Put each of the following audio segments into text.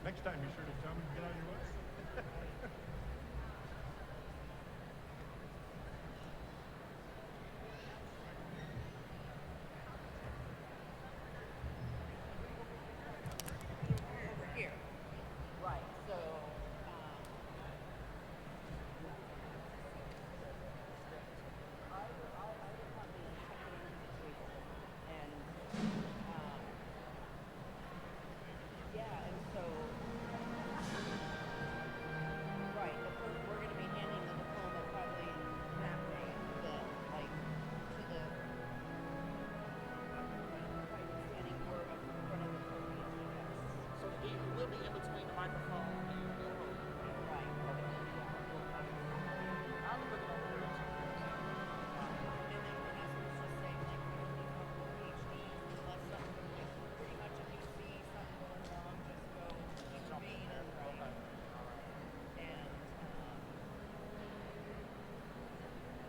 Next time, be sure to tell me to get out of your way. Over here. Right, so, yeah, and so, right, we're going to be handing the diploma probably that way, like, to the, probably standing more up in front of the podium, I guess. So it will be in between the microphone and the room. Right, okay, yeah. I'll be looking over there. And then Vanessa was just saying, like, we don't need multiple PhDs unless something, like, pretty much if you see something going wrong, just go intervene and right. Okay. All right.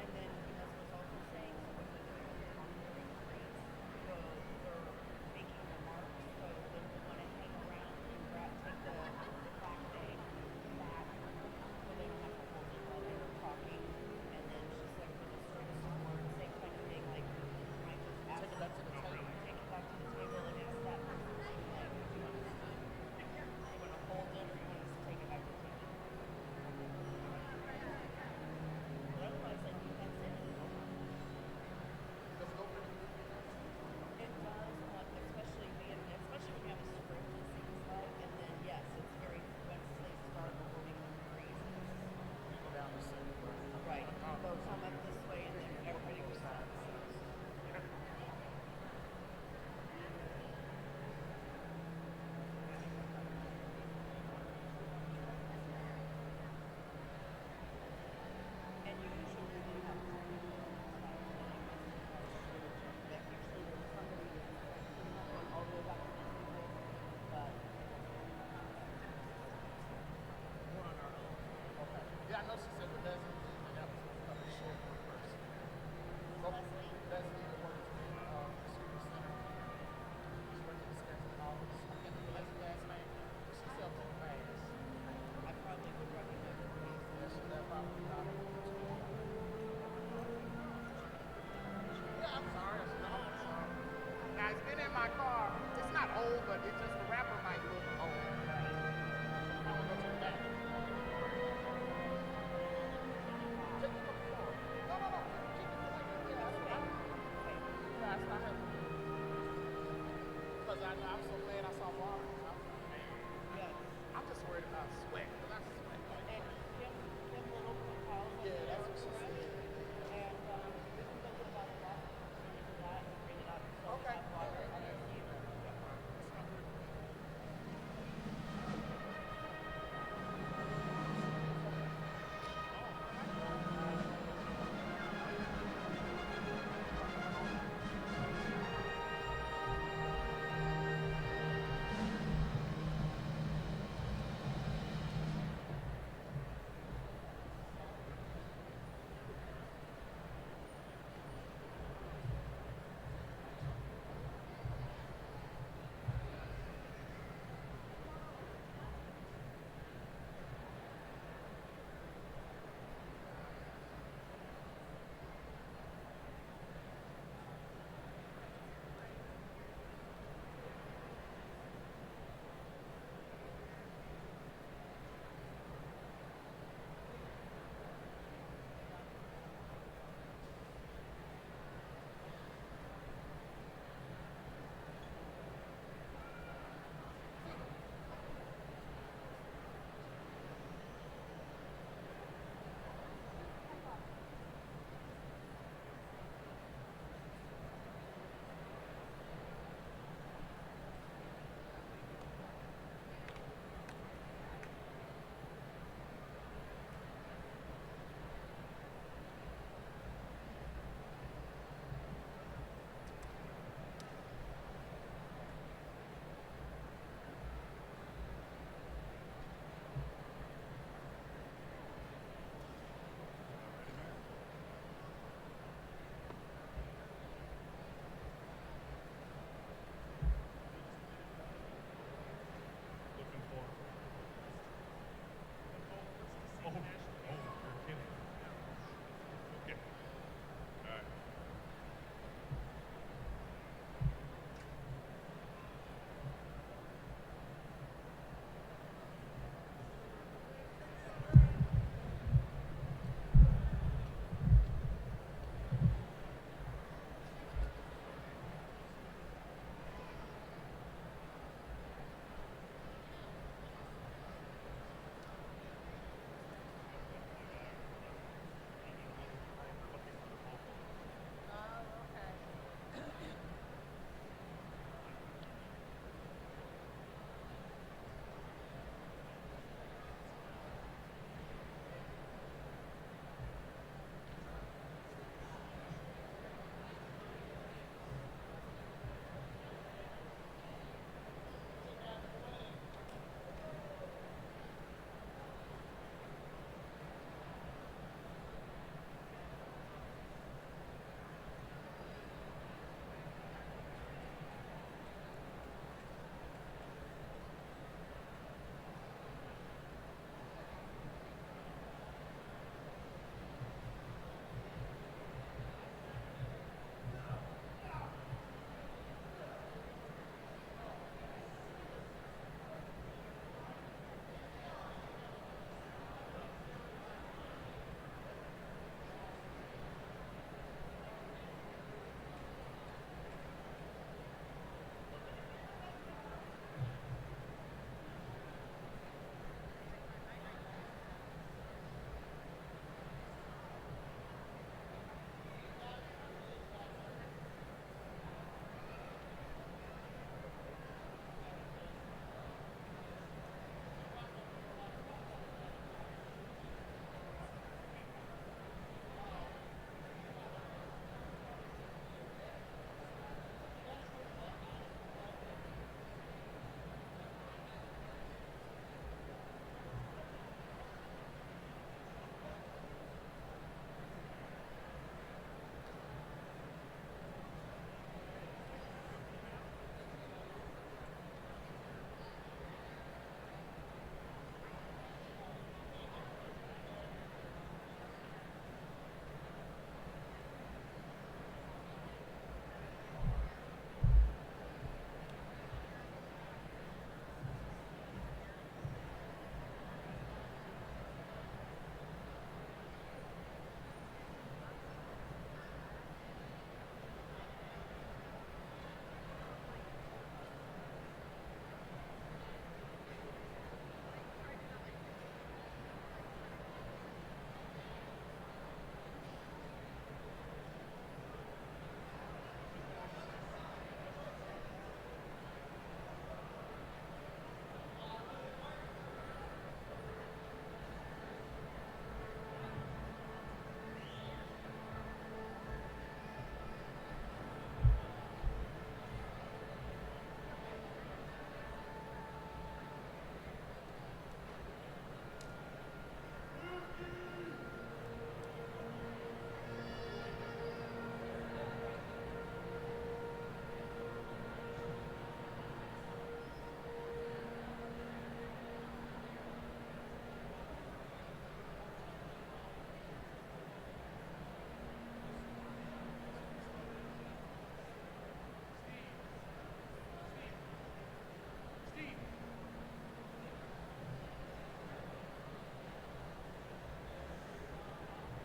And then Vanessa was also saying, so when we're doing the honorary degrees, so they're making remarks, so then we want to hang around and take the plaque day back, so they don't have to hold it while they're talking. And then she said for the service award, same kind of thing, like you might just ask Take it back to the table. Take it back to the table and ask that person, like, do you want us to, you want to hold it or you want us to take it back to the table? But otherwise, I think that's it. Let's go for it. It does, especially when you have a script, it seems like, and then yes, it's very, once they start awarding the degrees, We go down the center. right, they'll come up this way and then everybody goes down. And you usually do have that usually there's somebody that's all the way back to the table, but we're on our own. Okay. Yeah, I know she said the Leslie, and that was a short one first. Leslie? Leslie, the one that's in the student center. She's working in the scheduling office. I can't remember Leslie's last name. She's still going fast. I probably would recognize her face. Yeah, she's there probably about Yeah, I'm sorry. Now, it's been in my car. It's not old, but it's just the wrapper might look old. I want to go to the back. Just look forward. No. Keep it like that. Yeah, that's right. That's not helpful. Because I'm so glad I saw Barbara. Yeah. I'm just worried about sweat. Because I sweat. And Kim Little from House. Yeah, that's what she said. And we can go to about a lot for that and bring it up. So Okay. hot water and then you.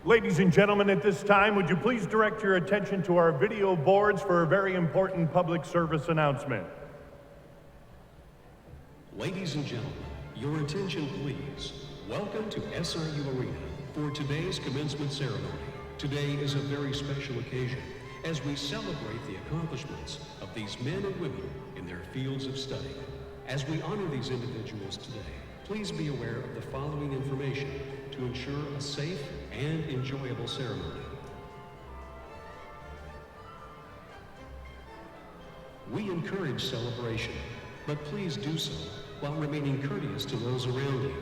Ladies and gentlemen, at this time, would you please direct your attention to our video boards for a very important public service announcement. Ladies and gentlemen, your attention please. Welcome to SIU Arena for today's commencement ceremony. Today is a very special occasion as we celebrate the accomplishments of these men and women in their fields of study. As we honor these individuals today, please be aware of the following information to ensure a safe and enjoyable ceremony. We encourage celebration, but please do so while remaining courteous to those around you.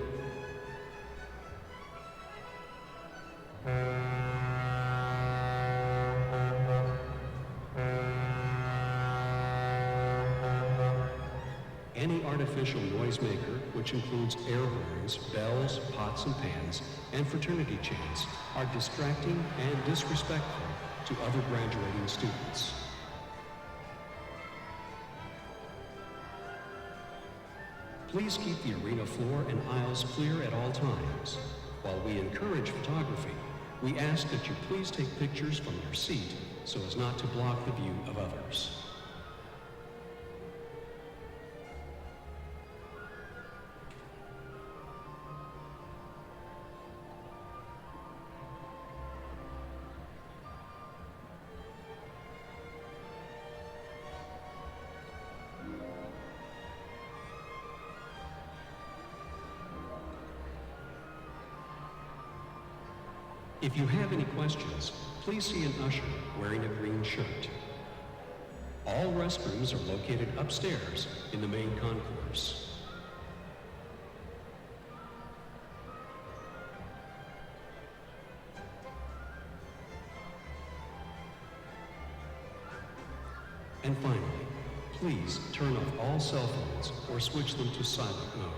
Any artificial noisemaker, which includes air horns, bells, pots and pans, and fraternity chants, are distracting and disrespectful to other graduating students. Please keep the arena floor and aisles clear at all times. While we encourage photography, we ask that you please take pictures from your seat so as not to block the view of others. If you have any questions, please see an usher wearing a green shirt. All restrooms are located upstairs in the main concourse. And finally, please turn off all cell phones or switch them to silent mode.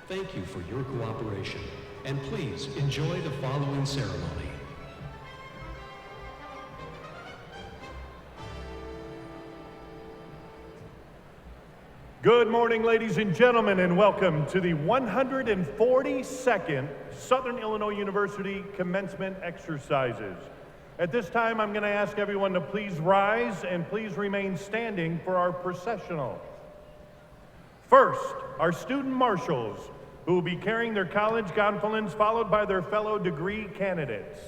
Thank you for your cooperation, and please enjoy the following ceremony. Good morning, ladies and gentlemen, and welcome to the 142nd Southern Illinois University Commencement Exercises. At this time, I'm going to ask everyone to please rise and please remain standing for our processional. First, our student marshals, who will be carrying their college gonfalons, followed by their fellow degree candidates.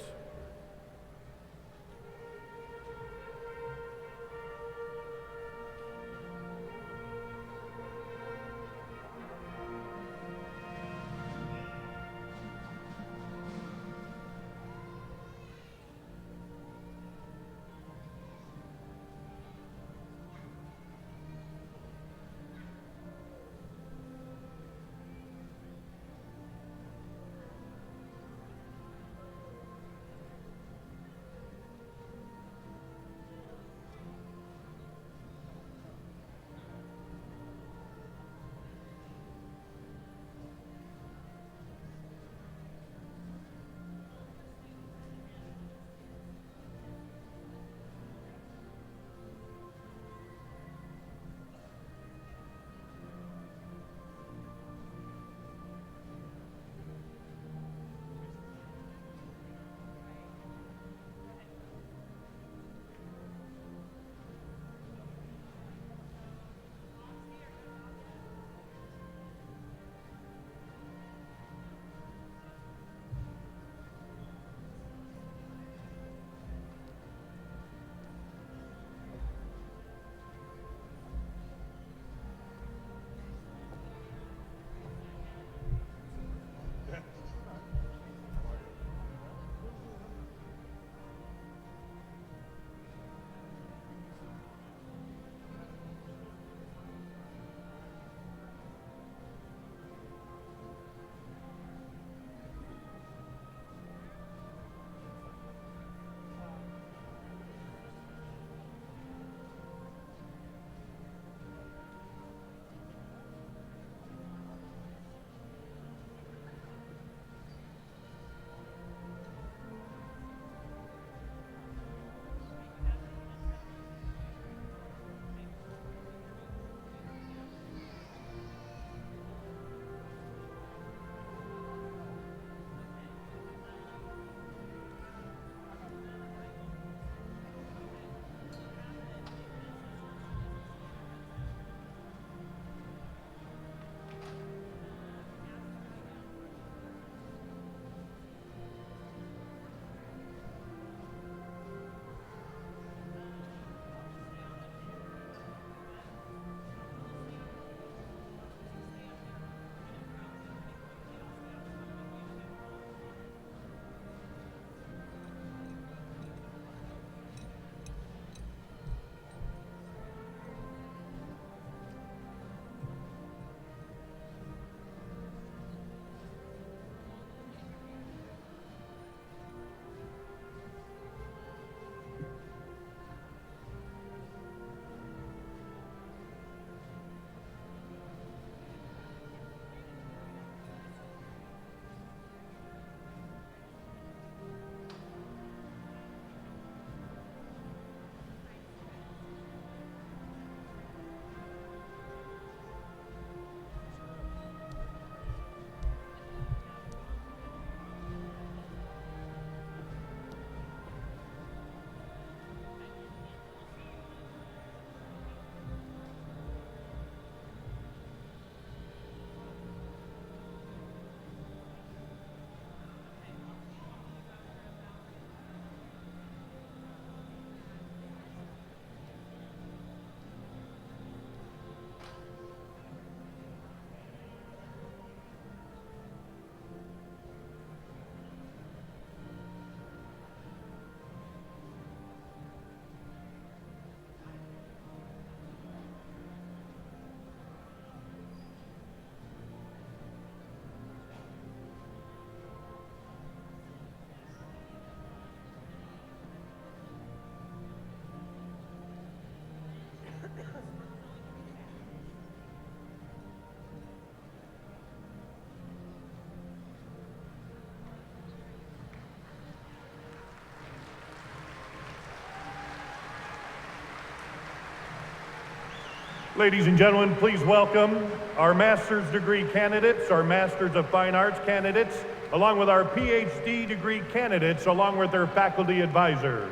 Ladies and gentlemen, please welcome our master's degree candidates, our Masters of Fine Arts candidates, along with our PhD degree candidates, along with their faculty advisors.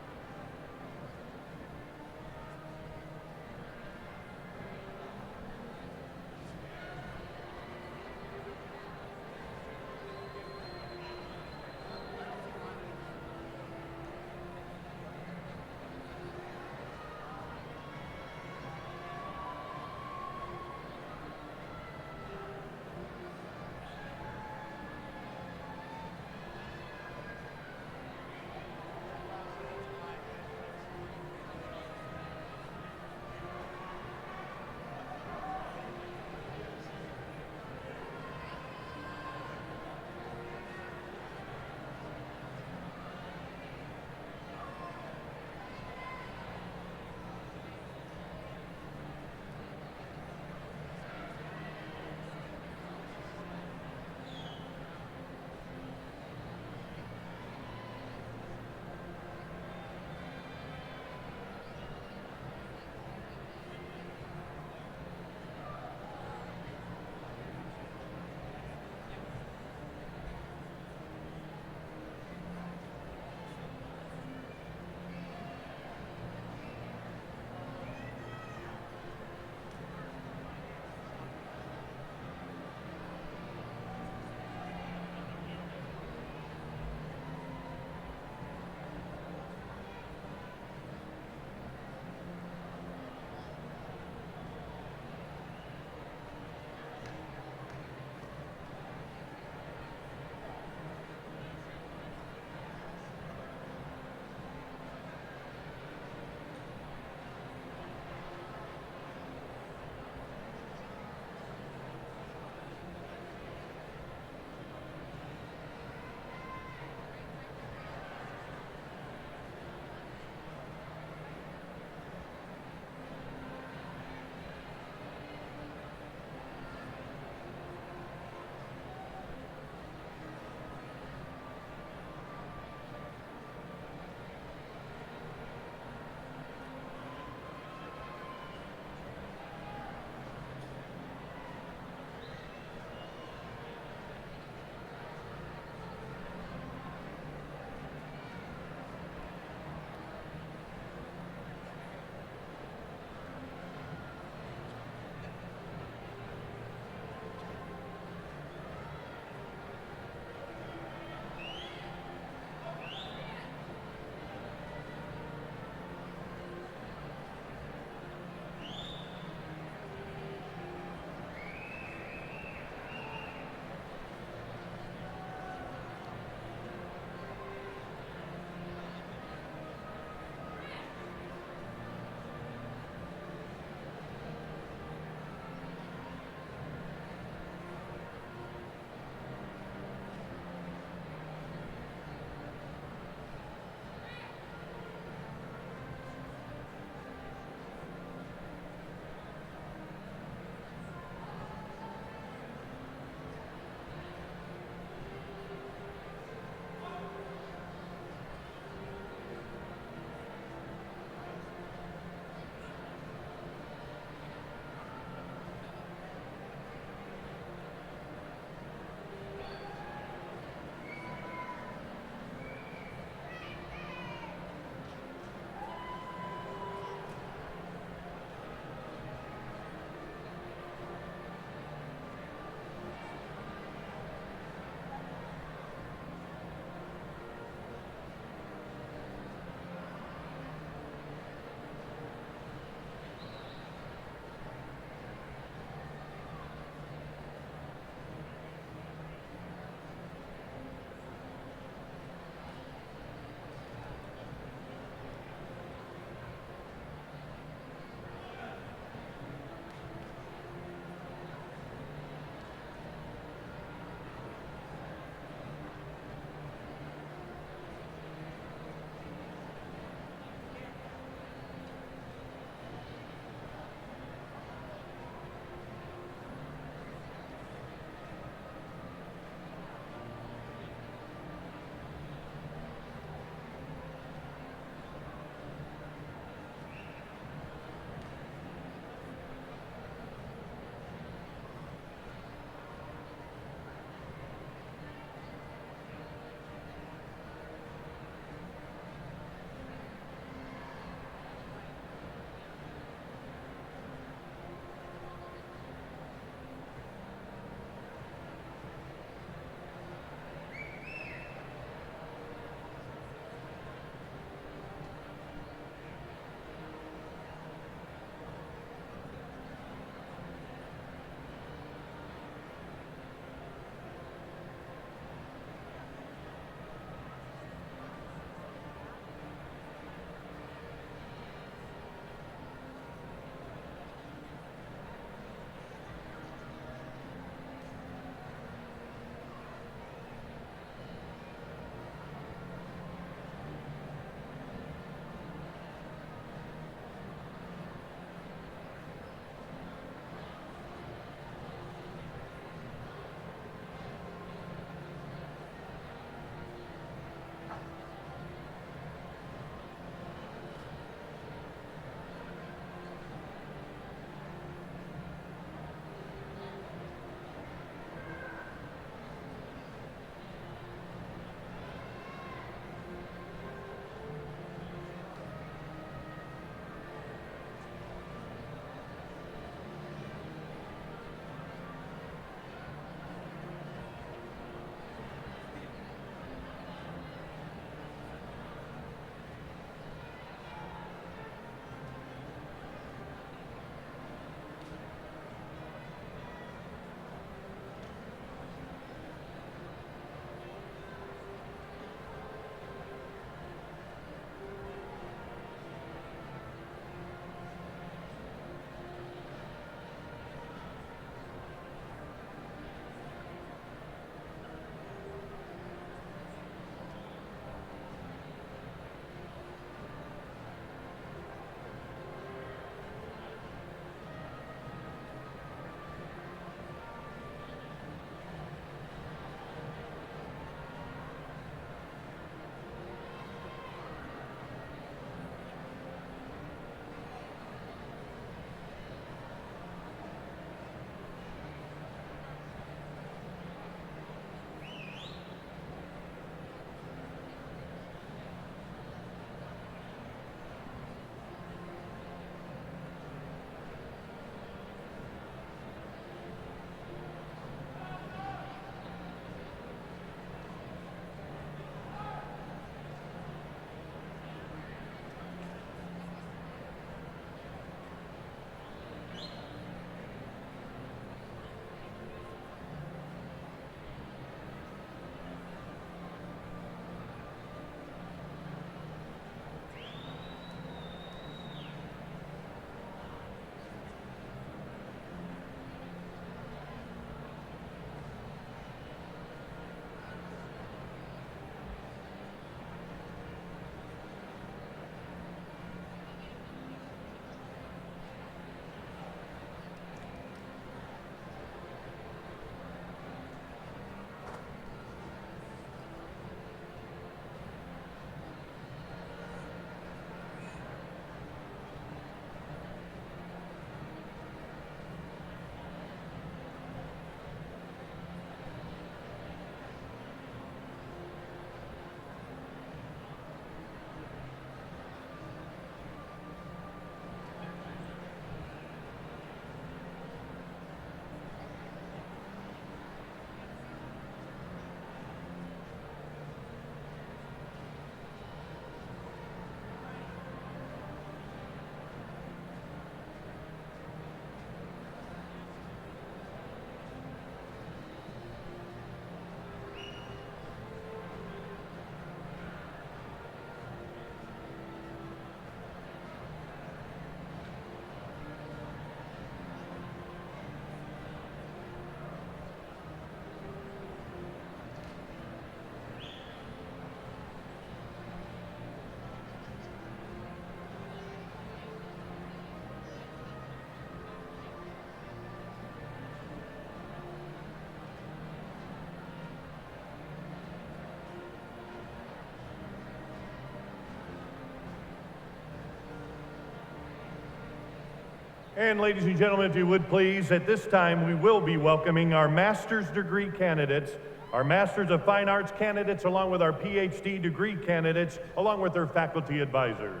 And ladies and gentlemen, if you would please, at this time we will be welcoming our master's degree candidates, our Masters of Fine Arts candidates, along with our PhD degree candidates, along with their faculty advisors.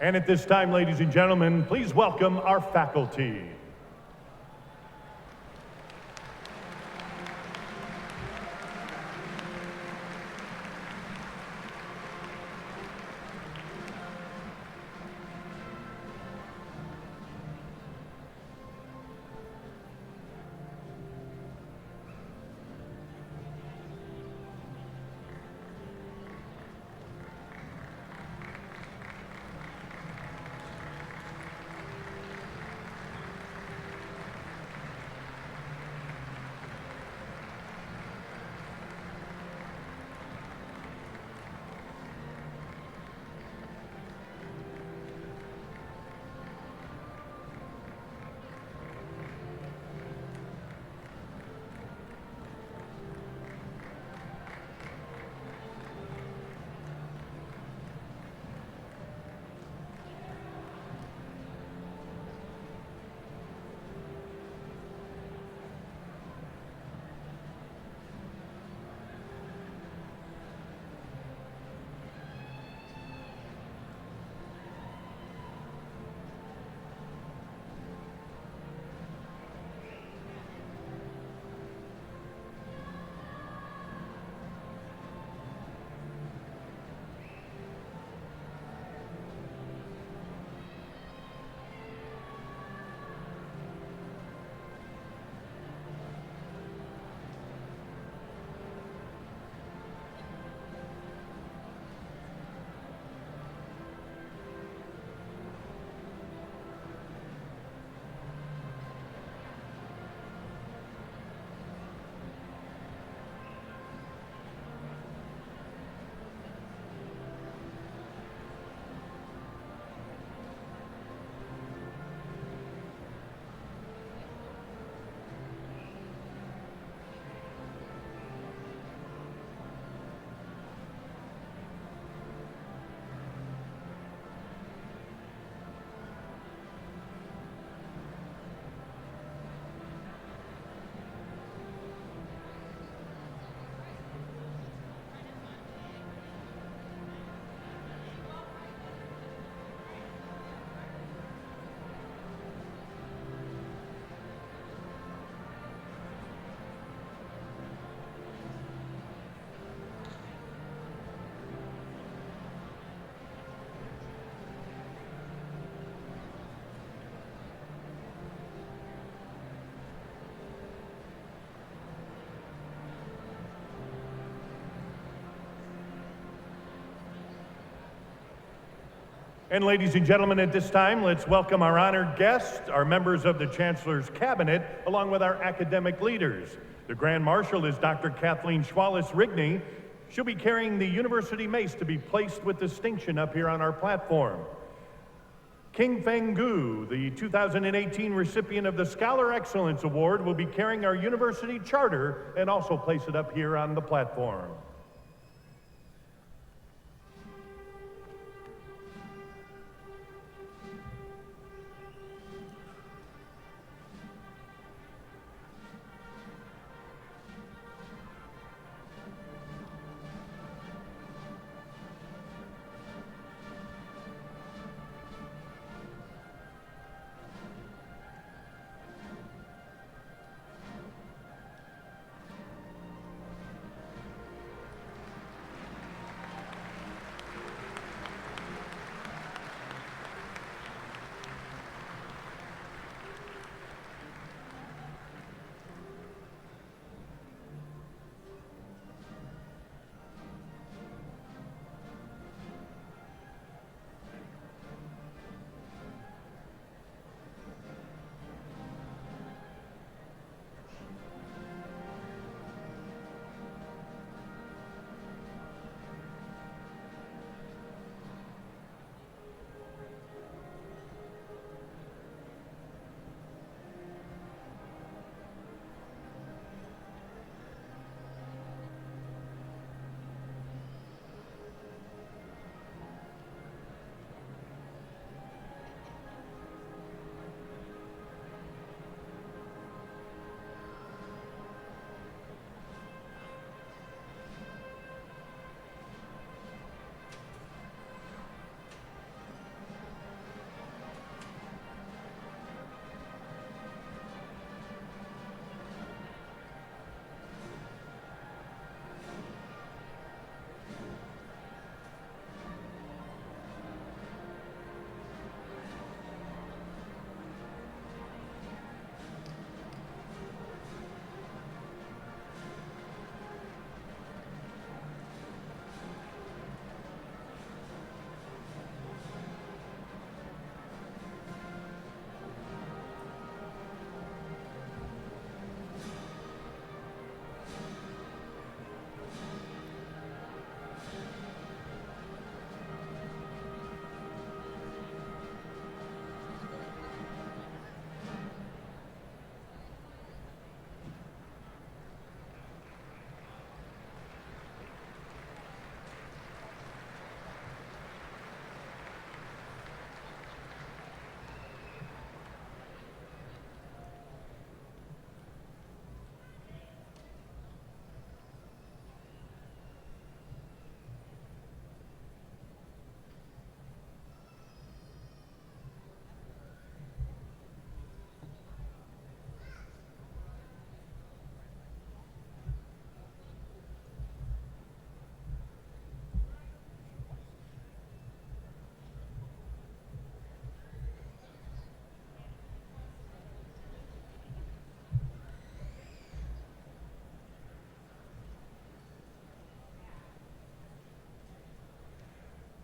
And at this time, ladies and gentlemen, please welcome our faculty. And ladies and gentlemen, at this time, let's welcome our honored guests, our members of the Chancellor's Cabinet, along with our academic leaders. The Grand Marshal is Dr. Kathleen Schwalis-Rigney. She'll be carrying the University Mace to be placed with distinction up here on our platform. King Feng Gu, the 2018 recipient of the Scholar Excellence Award, will be carrying our university charter and also place it up here on the platform.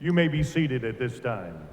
You may be seated at this time.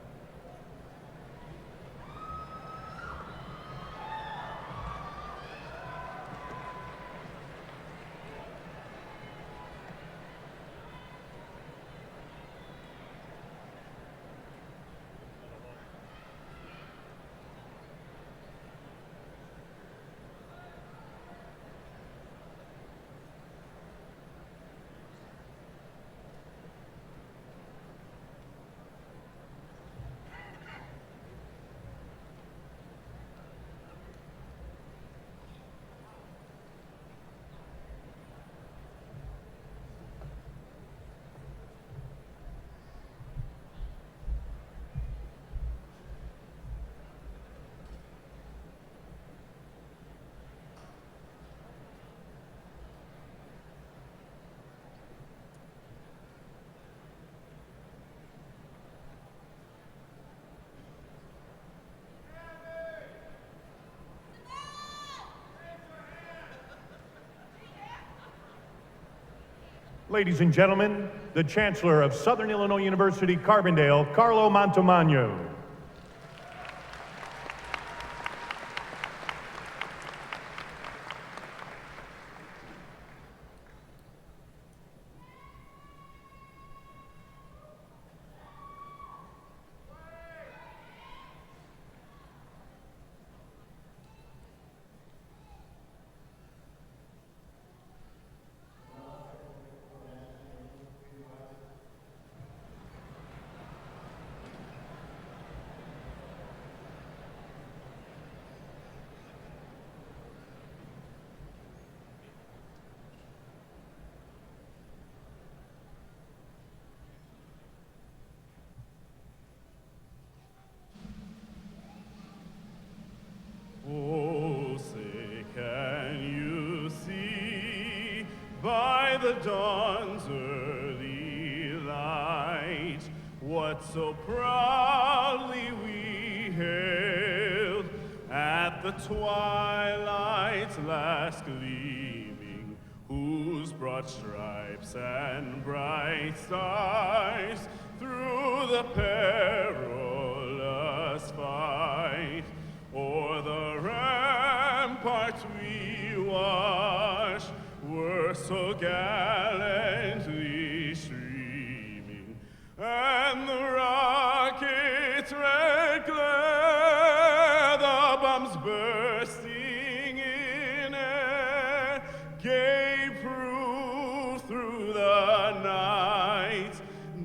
Ladies and gentlemen, the Chancellor of Southern Illinois University, Carbondale, Carlo Montemagno. Oh, say, can you see by the dawn's early light what so proudly we hailed at the twilight's last gleaming, whose broad stripes and bright stars through the perilous fight o'er the ramparts we watched were so gallantly streaming, and the rockets' red glare, the bombs bursting in air, gave proof through the night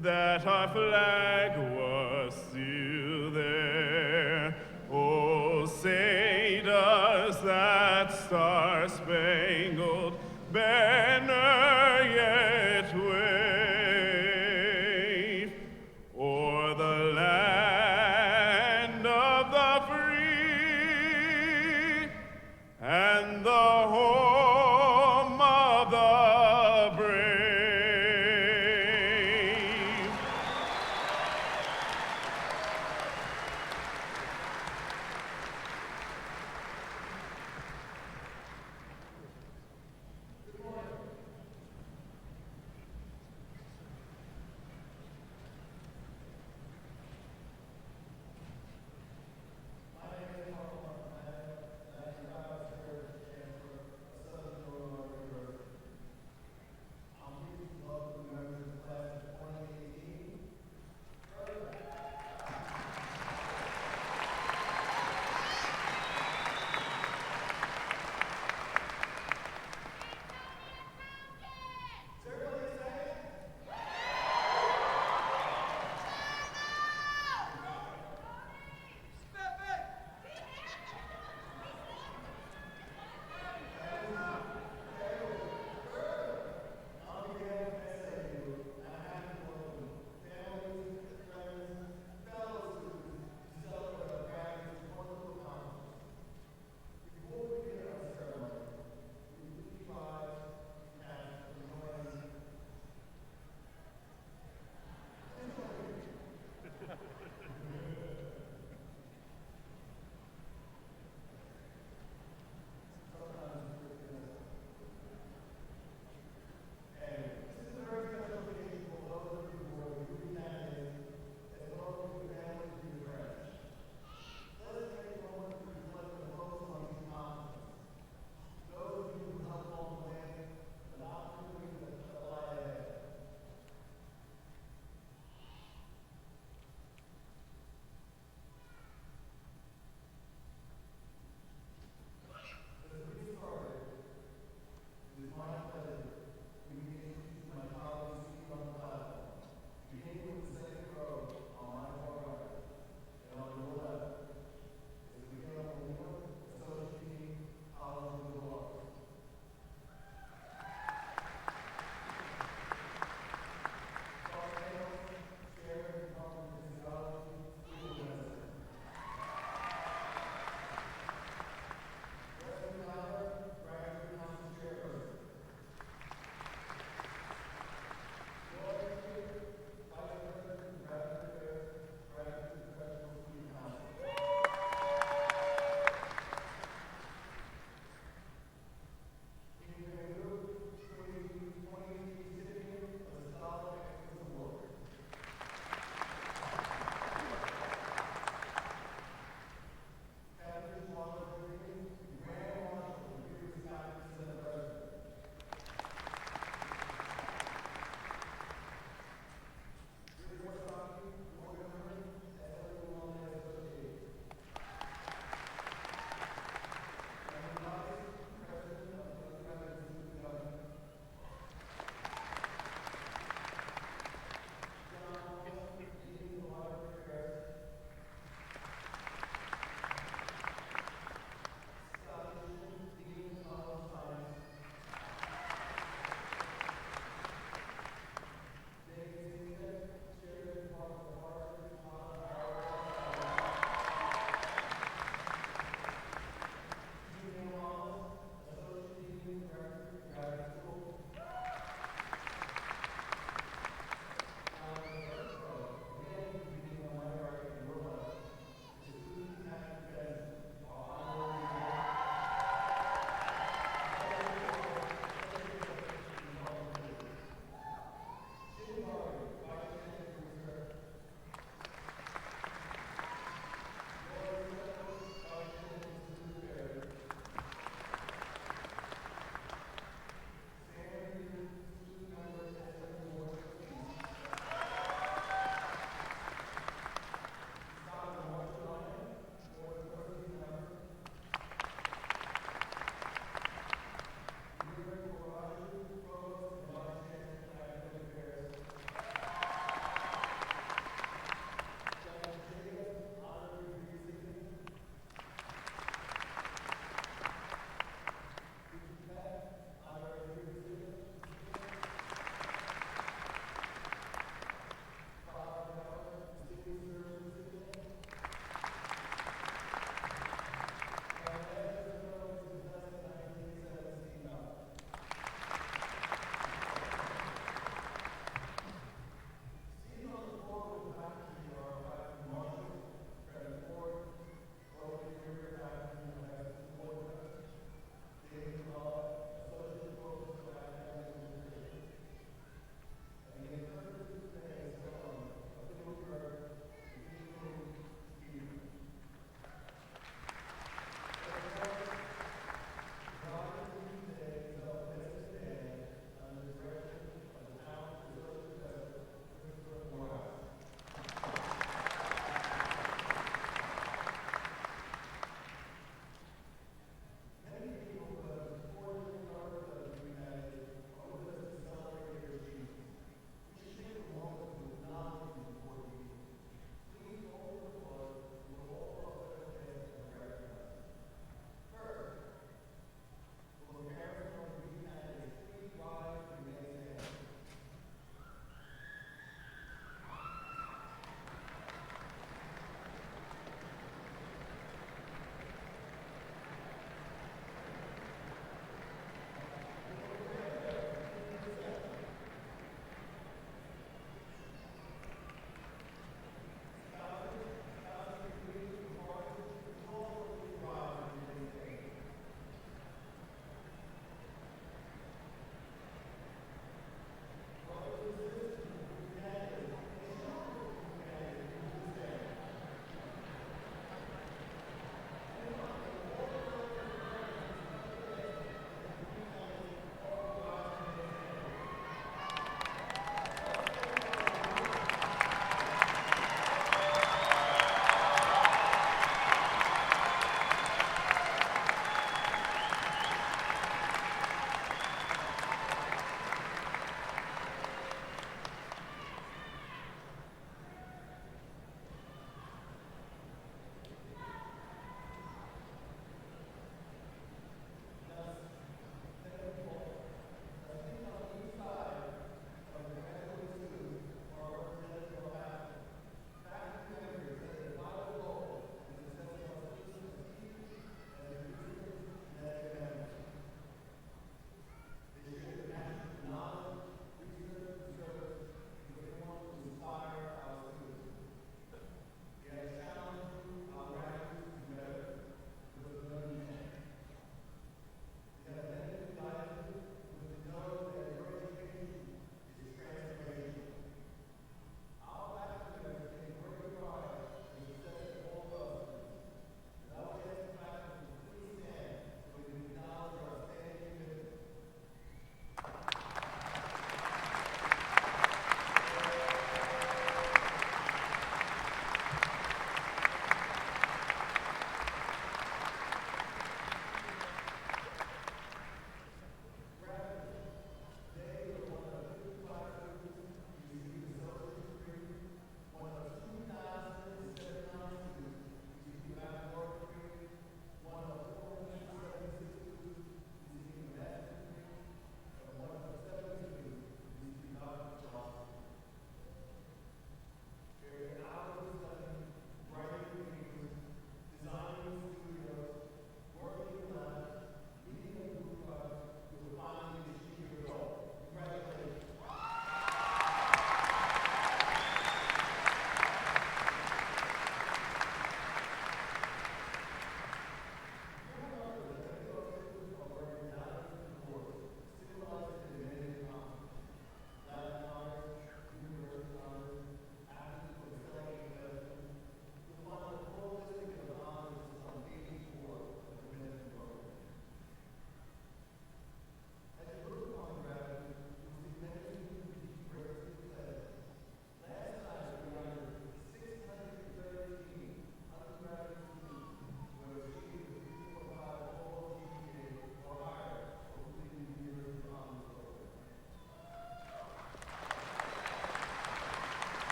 that our flag was still there. Oh, say does that star-spangled banner yet wave o'er the land of the free and the home of the brave?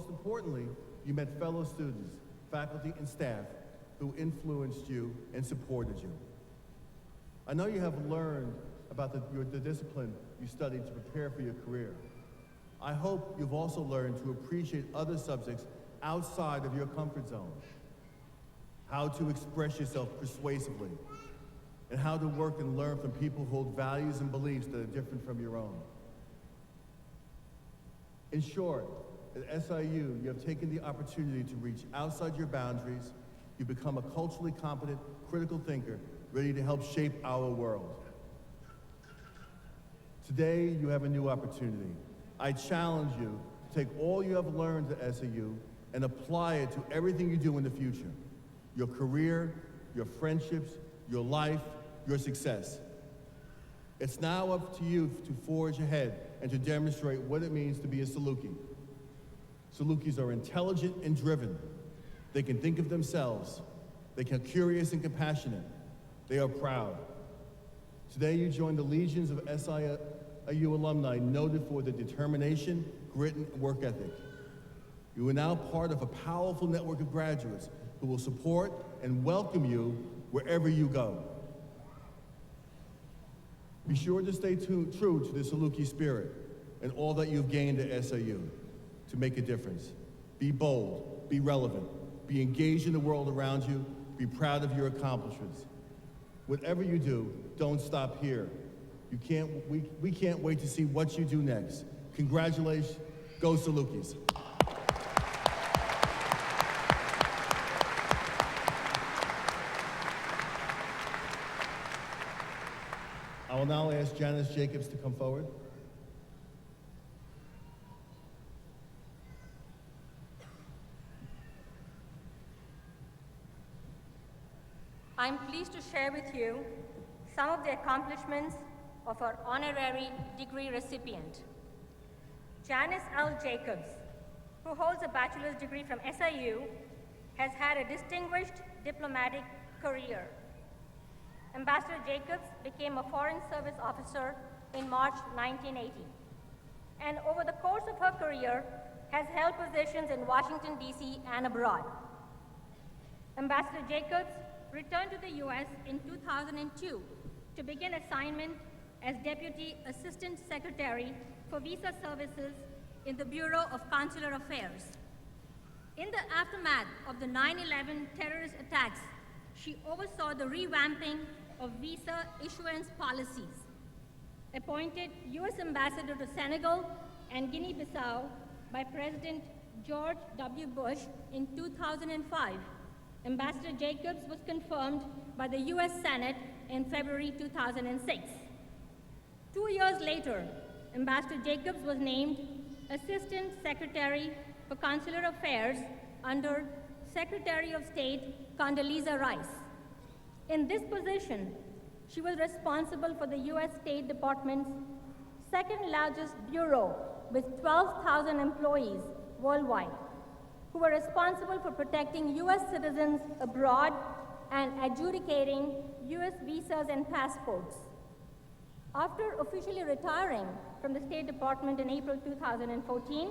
most importantly, you met fellow students, faculty, and staff who influenced you and supported you. I know you have learned about the discipline you studied to prepare for your career. I hope you've also learned to appreciate other subjects outside of your comfort zone, how to express yourself persuasively, and how to work and learn from people who hold values and beliefs that are different from your own. In short, at SIU, you have taken the opportunity to reach outside your boundaries. You become a culturally competent, critical thinker, ready to help shape our world. Today, you have a new opportunity. I challenge you to take all you have learned at SIU and apply it to everything you do in the future. Your career, your friendships, your life, your success. It's now up to you to forge ahead and to demonstrate what it means to be a Saluki. Salukis are intelligent and driven. They can think of themselves. They are curious and compassionate. They are proud. Today you join the legions of SIU alumni noted for their determination, grit, and work ethic. You are now part of a powerful network of graduates who will support and welcome you wherever you go. Be sure to stay true to the Saluki spirit and all that you've gained at SIU to make a difference. Be bold, be relevant, be engaged in the world around you, be proud of your accomplishments. Whatever you do, don't stop here. We can't wait to see what you do next. Congratulations, go Salukis. I will now ask Janice Jacobs to come forward. I'm pleased to share with you some of the accomplishments of our honorary degree recipient. Janice L. Jacobs, who holds a bachelor's degree from SIU, has had a distinguished diplomatic career. Ambassador Jacobs became a Foreign Service officer in March 1980, and over the course of her career has held positions in Washington, D.C. and abroad. Ambassador Jacobs returned to the U.S. in 2002 to begin assignment as Deputy Assistant Secretary for Visa Services in the Bureau of Consular Affairs. In the aftermath of the 9/11 terrorist attacks, she oversaw the revamping of visa issuance policies. Appointed U.S. Ambassador to Senegal and Guinea-Bissau by President George W. Bush in 2005, Ambassador Jacobs was confirmed by the U.S. Senate in February 2006. 2 years later, Ambassador Jacobs was named Assistant Secretary for Consular Affairs under Secretary of State Condoleezza Rice. In this position, she was responsible for the U.S. State Department's second largest bureau with 12,000 employees worldwide, who were responsible for protecting U.S. citizens abroad and adjudicating U.S. visas and passports. After officially retiring from the State Department in April 2014,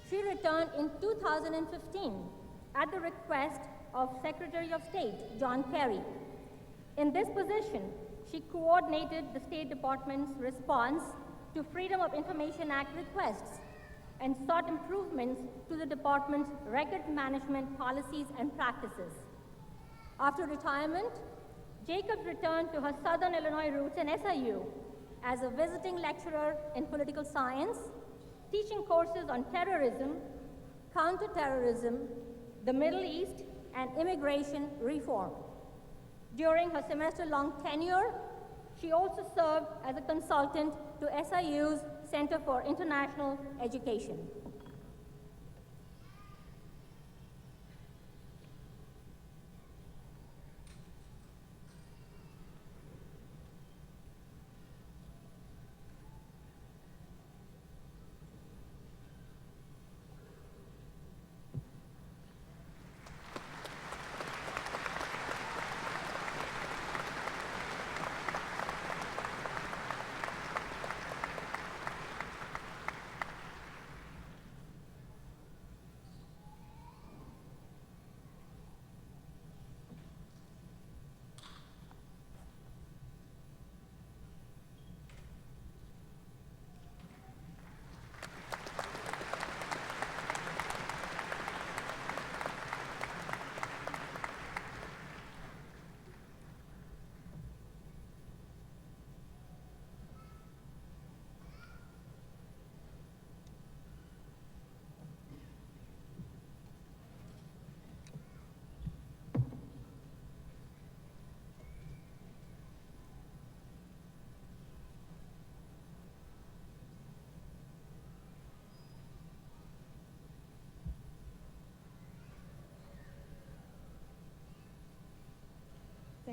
she returned in 2015 at the request of Secretary of State John Kerry. In this position, she coordinated the State Department's response to Freedom of Information Act requests and sought improvements to the department's record management policies and practices. After retirement, Jacobs returned to her Southern Illinois roots in SIU as a visiting lecturer in political science, teaching courses on terrorism, counterterrorism, the Middle East, and immigration reform. During her semester-long tenure, she also served as a consultant to SIU's Center for International Education.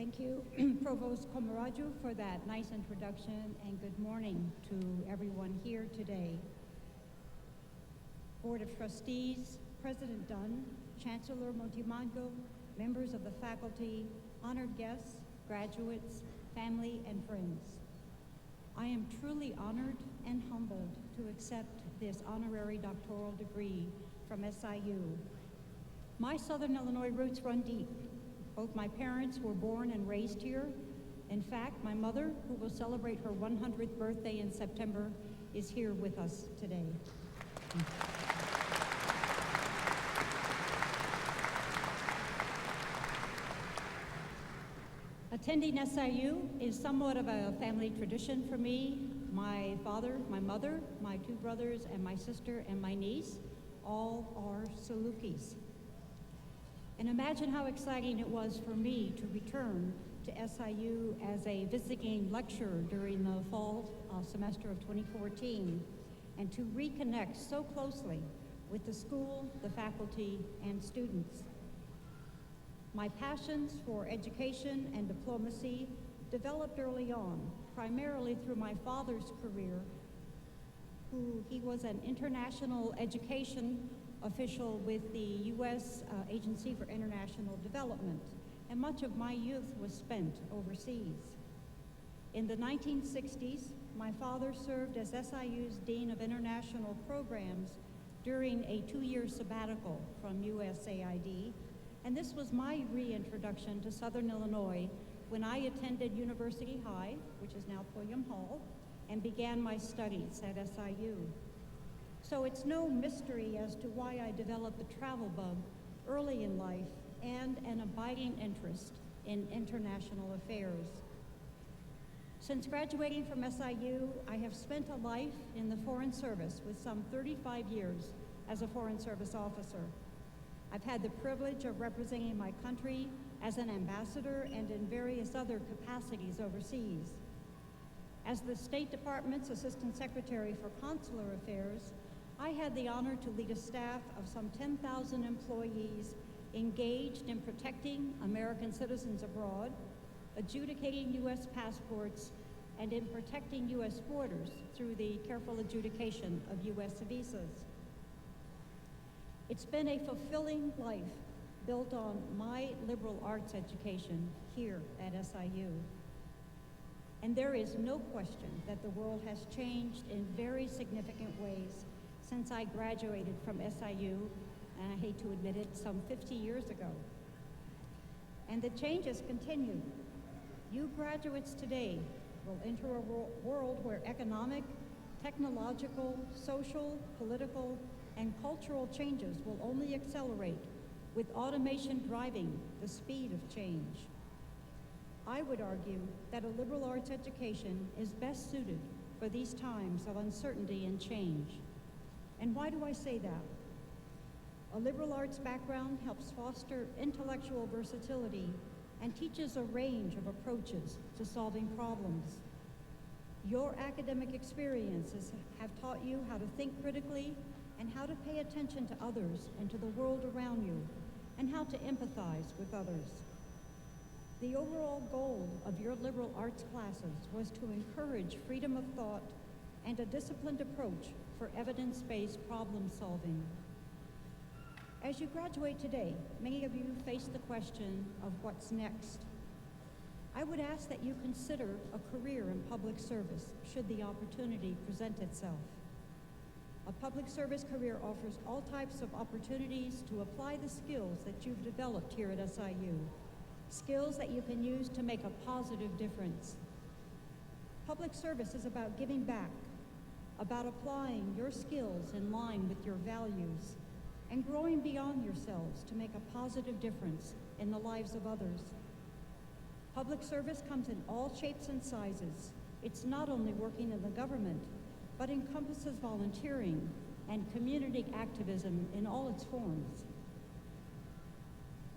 Thank you, Provost Komaraju, for that nice introduction, and good morning to everyone here today. Board of Trustees, President Dunn, Chancellor Montimango, members of the faculty, honored guests, graduates, family, and friends. I am truly honored and humbled to accept this honorary doctoral degree from SIU. My Southern Illinois roots run deep. Both my parents were born and raised here. In fact, my mother, who will celebrate her 100th birthday in September, is here with us today. Attending SIU is somewhat of a family tradition for me. My father, my mother, my two brothers, and my sister and my niece all are SIUCs. And imagine how exciting it was for me to return to SIU as a visiting lecturer during the fall semester of 2014, and to reconnect so closely with the school, the faculty, and students. My passions for education and diplomacy developed early on, primarily through my father's career, he was an international education official with the U.S. Agency for International Development, and much of my youth was spent overseas. In the 1960s, my father served as SIU's Dean of International Programs during a 2-year sabbatical from USAID, and this was my reintroduction to Southern Illinois when I attended University High, which is now Pulliam Hall, and began my studies at SIU. So it's no mystery as to why I developed the travel bug early in life and an abiding interest in international affairs. Since graduating from SIU, I have spent a life in the Foreign Service with some 35 years as a Foreign Service officer. I've had the privilege of representing my country as an ambassador and in various other capacities overseas. As the State Department's Assistant Secretary for Consular Affairs, I had the honor to lead a staff of some 10,000 employees engaged in protecting American citizens abroad, adjudicating U.S. passports, and in protecting U.S. borders through the careful adjudication of U.S. visas. It's been a fulfilling life built on my liberal arts education here at SIU. And there is no question that the world has changed in very significant ways since I graduated from SIU, and I hate to admit it, some 50 years ago. And the changes continue. You graduates today will enter a world where economic, technological, social, political, and cultural changes will only accelerate, with automation driving the speed of change. I would argue that a liberal arts education is best suited for these times of uncertainty and change. And why do I say that? A liberal arts background helps foster intellectual versatility and teaches a range of approaches to solving problems. Your academic experiences have taught you how to think critically and how to pay attention to others and to the world around you, and how to empathize with others. The overall goal of your liberal arts classes was to encourage freedom of thought and a disciplined approach for evidence-based problem solving. As you graduate today, many of you face the question of what's next. I would ask that you consider a career in public service should the opportunity present itself. A public service career offers all types of opportunities to apply the skills that you've developed here at SIU, skills that you can use to make a positive difference. Public service is about giving back, about applying your skills in line with your values, and growing beyond yourselves to make a positive difference in the lives of others. Public service comes in all shapes and sizes. It's not only working in the government, but encompasses volunteering and community activism in all its forms.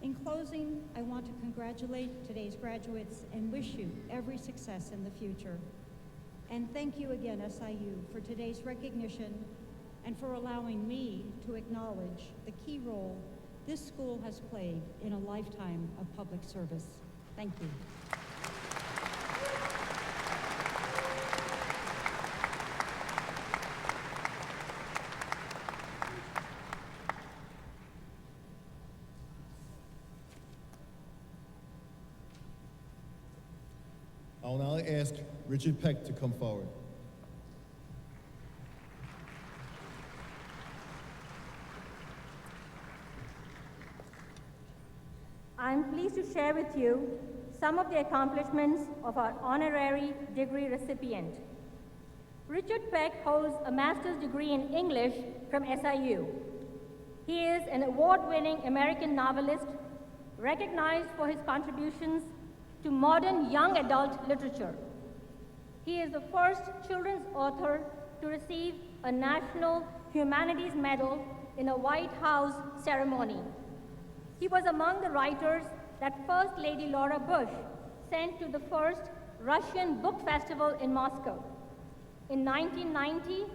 In closing, I want to congratulate today's graduates and wish you every success in the future. And thank you again, SIU, for today's recognition and for allowing me to acknowledge the key role this school has played in a lifetime of public service. Thank you. Thank you. I will now ask Richard Peck to come forward. I'm pleased to share with you some of the accomplishments of our honorary degree recipient. Richard Peck holds a master's degree in English from SIU. He is an award-winning American novelist, recognized for his contributions to modern young adult literature. He is the first children's author to receive a National Humanities Medal in a White House ceremony. He was among the writers that First Lady Laura Bush sent to the first Russian Book Festival in Moscow. In 1990,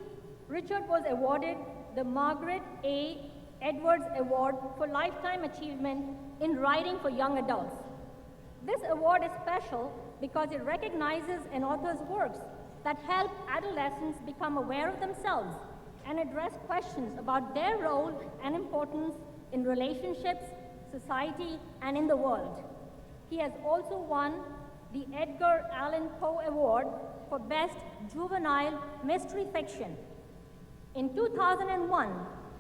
Richard was awarded the Margaret A. Edwards Award for Lifetime Achievement in Writing for Young Adults. This award is special because it recognizes an author's works that help adolescents become aware of themselves and address questions about their role and importance in relationships, society, and in the world. He has also won the Edgar Allan Poe Award for Best Juvenile Mystery Fiction. In 2001,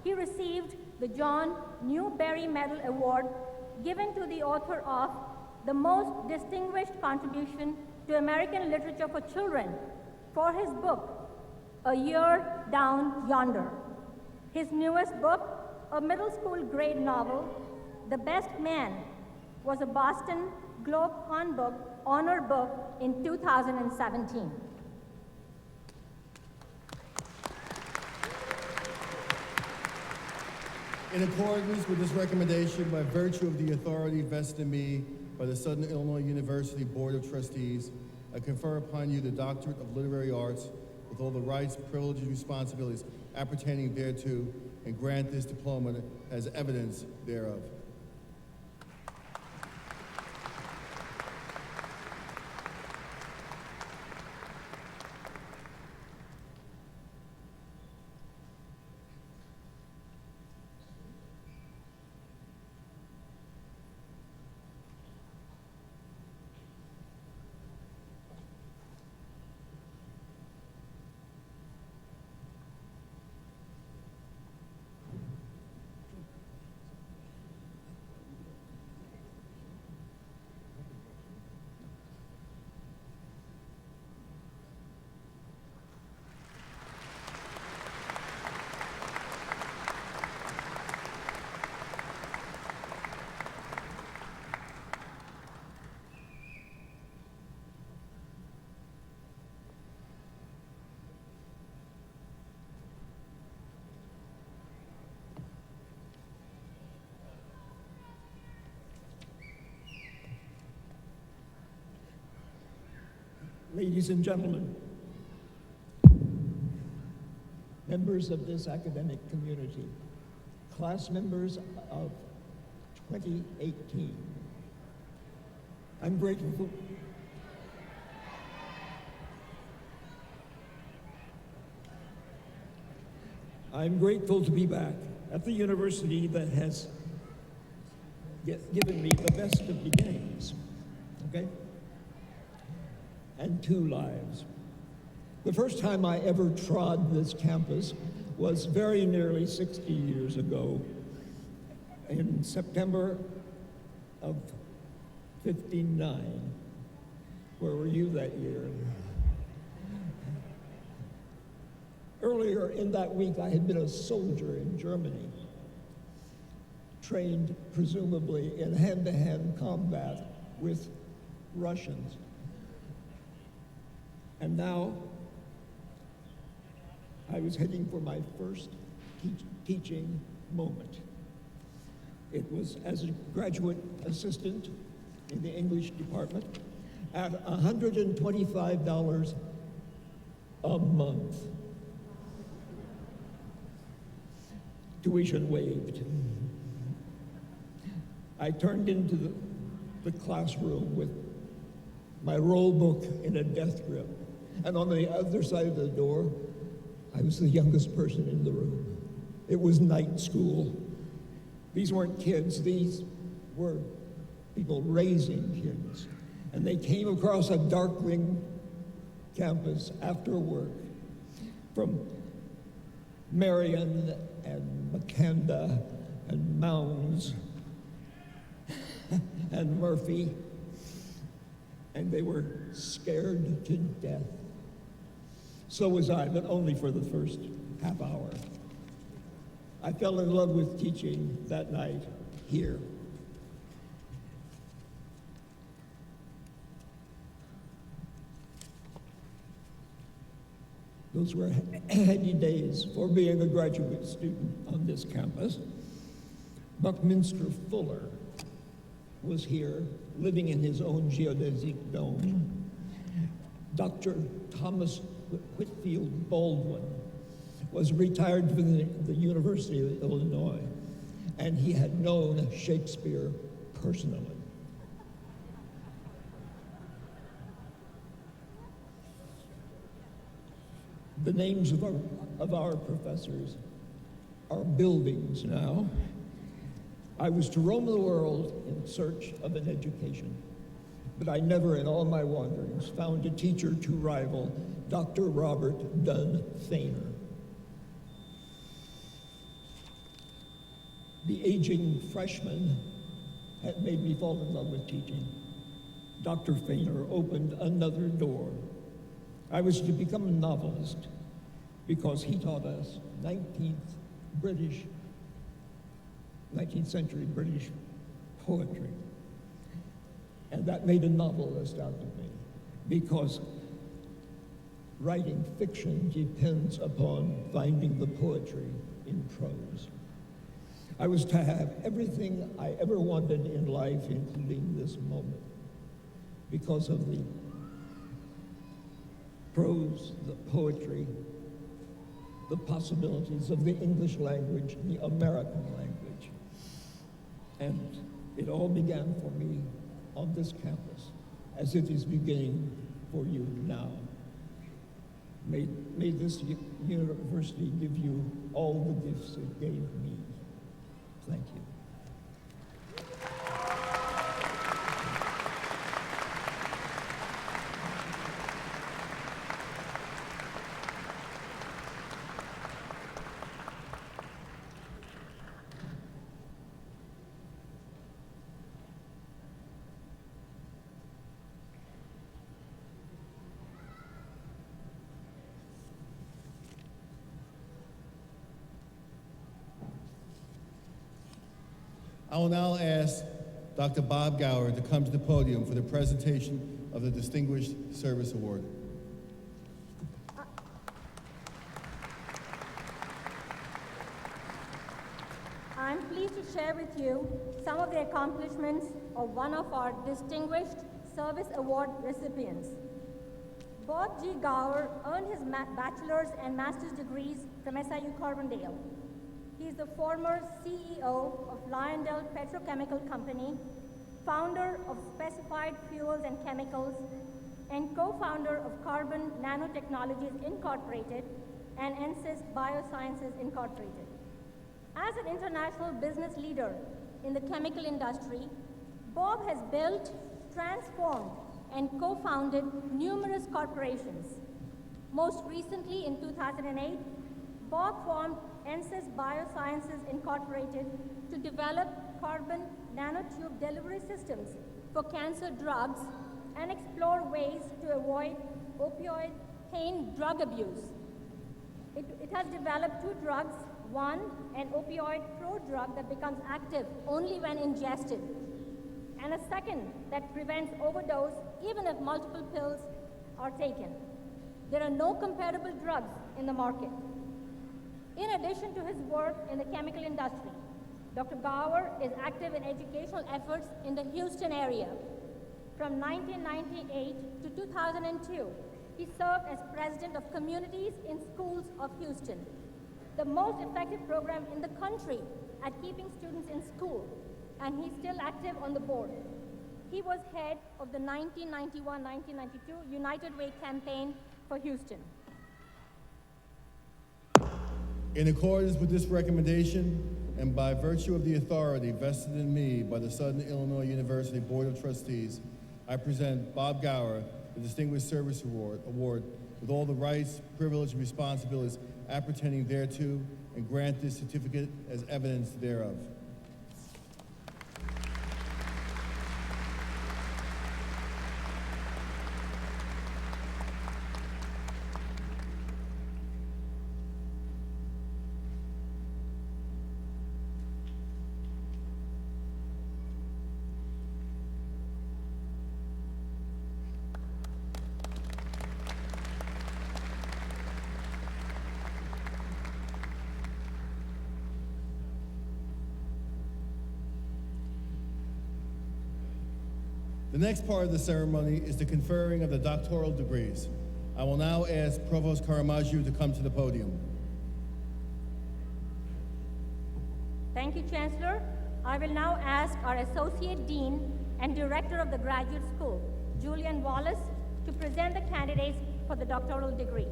he received the John Newbery Medal Award given to the author of the most distinguished contribution to American literature for children for his book, A Year Down Yonder. His newest book, a middle school grade novel, The Best Man, was a Boston Globe Honor Book in 2017. In accordance with this recommendation, by virtue of the authority vested in me by the Southern Illinois University Board of Trustees, I confer upon you the Doctorate of Literary Arts with all the rights, privileges, and responsibilities appertaining thereto, and grant this diploma as evidence thereof. Ladies and gentlemen, members of this academic community, class members of 2018, I'm grateful. I'm grateful to be back at the university that has given me the best of beginnings, okay? And two lives. The first time I ever trod this campus was very nearly 60 years ago in September of '59. Where were you that year? Earlier in that week, I had been a soldier in Germany, trained presumably in hand-to-hand combat with Russians. And now, I was heading for my first teaching moment. It was as a graduate assistant in the English department at $125 a month. Tuition waived. I turned into the classroom with my roll book in a death grip. And on the other side of the door, I was the youngest person in the room. It was night school. These weren't kids, these were people raising kids. And they came across a darkling campus after work from Marion and Makanda and Mounds and Murphy, and they were scared to death. So was I, but only for the first half hour. I fell in love with teaching that night here. Those were heady days for being a graduate student on this campus. Buckminster Fuller was here, living in his own geodesic dome. Dr. Thomas Whitfield Baldwin was retired from the University of Illinois, and he had known Shakespeare personally. The names of our professors are buildings now. I was to roam the world in search of an education, but I never in all my wanderings found a teacher to rival Dr. Robert Dunn Thainer. The aging freshman had made me fall in love with teaching. Dr. Thainer opened another door. I was to become a novelist because he taught us 19th century British poetry. And that made a novelist out of me because writing fiction depends upon finding the poetry in prose. I was to have everything I ever wanted in life, including this moment, because of the prose, the poetry, the possibilities of the English language, the American language. And it all began for me on this campus, as it is beginning for you now. May this university give you all the gifts it gave me. Thank you. I will now ask Dr. Bob Gower to come to the podium for the presentation of the Distinguished Service Award. I'm pleased to share with you some of the accomplishments of one of our Distinguished Service Award recipients. Bob G. Gower earned his bachelor's and master's degrees from SIU Carbondale. He is the former CEO of Lyondell Petrochemical Company, founder of Specified Fuels and Chemicals, and co-founder of Carbon Nanotechnologies Incorporated and NSYS Biosciences Incorporated. As an international business leader in the chemical industry, Bob has built, transformed, and co-founded numerous corporations. Most recently, in 2008, Bob formed NSYS Biosciences Incorporated to develop carbon nanotube delivery systems for cancer drugs and explore ways to avoid opioid pain drug abuse. It has developed two drugs, one, an opioid prodrug that becomes active only when ingested, and a second that prevents overdose even if multiple pills are taken. There are no comparable drugs in the market. In addition to his work in the chemical industry, Dr. Gower is active in educational efforts in the Houston area. From 1998 to 2002, he served as president of Communities in Schools of Houston, the most effective program in the country at keeping students in school, and he's still active on the board. He was head of the 1991-1992 United Way campaign for Houston. In accordance with this recommendation, and by virtue of the authority vested in me by the Southern Illinois University Board of Trustees, I present Bob Gower the Distinguished Service Award with all the rights, privileges, and responsibilities appertaining thereto, and grant this certificate as evidence thereof. The next part of the ceremony is the conferring of the doctoral degrees. I will now ask Provost Karamaju to come to the podium. Thank you, Chancellor. I will now ask our Associate Dean and Director of the Graduate School, Julian Wallace, to present the candidates for the doctoral degree.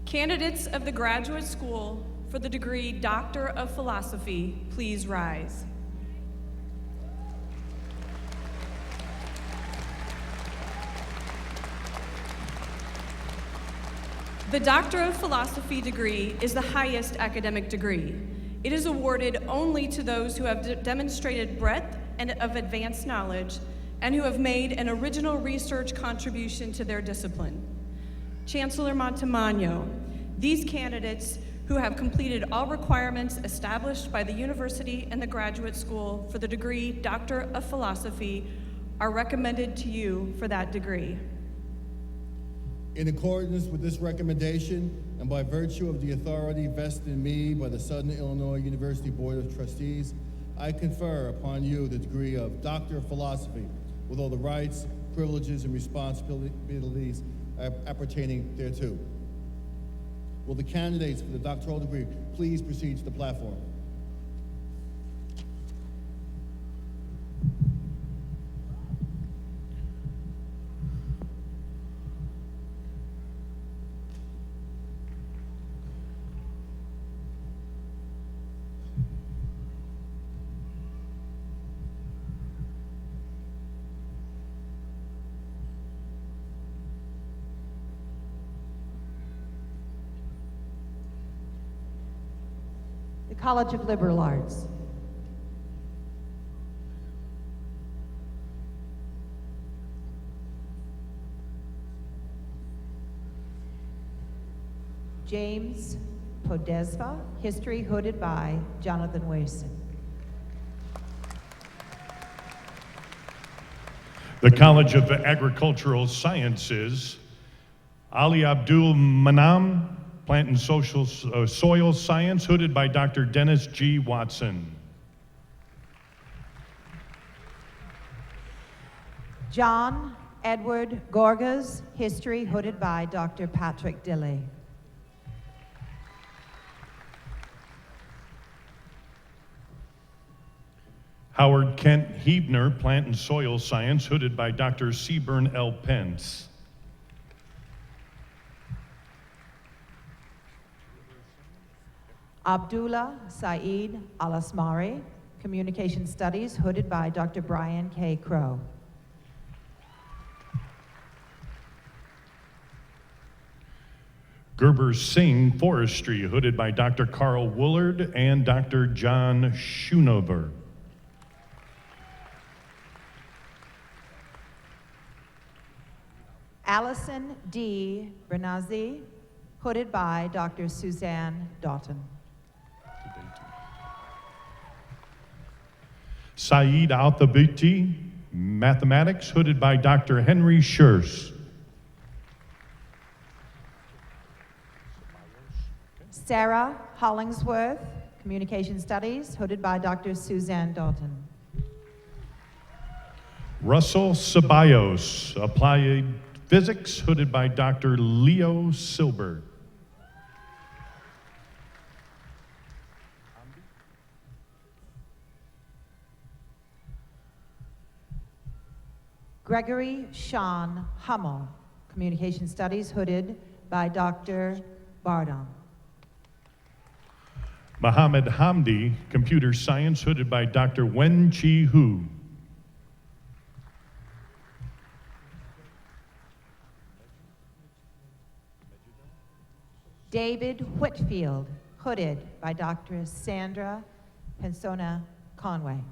Candidates of the Graduate School for the degree Doctor of Philosophy, please rise. The Doctor of Philosophy degree is the highest academic degree. It is awarded only to those who have demonstrated breadth and of advanced knowledge and who have made an original research contribution to their discipline. Chancellor Montemagno, these candidates who have completed all requirements established by the university and the graduate school for the degree Doctor of Philosophy are recommended to you for that degree. In accordance with this recommendation, and by virtue of the authority vested in me by the Southern Illinois University Board of Trustees, I confer upon you the degree of Doctor of Philosophy with all the rights, privileges, and responsibilities appertaining thereto. Will the candidates for the doctoral degree please proceed to the platform? The College of Liberal Arts. James Podesva, History, hooded by Jonathan Wason. The College of Agricultural Sciences, Ali Abdul Manam, Plant and Soil Science, hooded by Dr. Dennis G. Watson. John Edward Gorgas, History, hooded by Dr. Patrick Dilley. Howard Kent Hebner, Plant and Soil Science, hooded by Dr. Seaburn L. Pence. Abdullah Saeed Al-Asmari, Communication Studies, hooded by Dr. Brian K. Crow. Gerber Singh, Forestry, hooded by Dr. Carl Woolard and Dr. John Schoonover. Allison D. Bernazzi, hooded by Dr. Suzanne Doughton. Saeed Al-Thabiti, Mathematics, hooded by Dr. Henry Schurz. Sarah Hollingsworth, Communication Studies, hooded by Dr. Suzanne Doughton. Russell Ceballos, Applied Physics, hooded by Dr. Leo Silbert. Gregory Sean Hummel, Communication Studies, hooded by Dr. Bardon. Mohammed Hamdi, Computer Science, hooded by Dr. Wen Chi Hu. David Whitfield, hooded by Dr. Sandra Pensona Conway.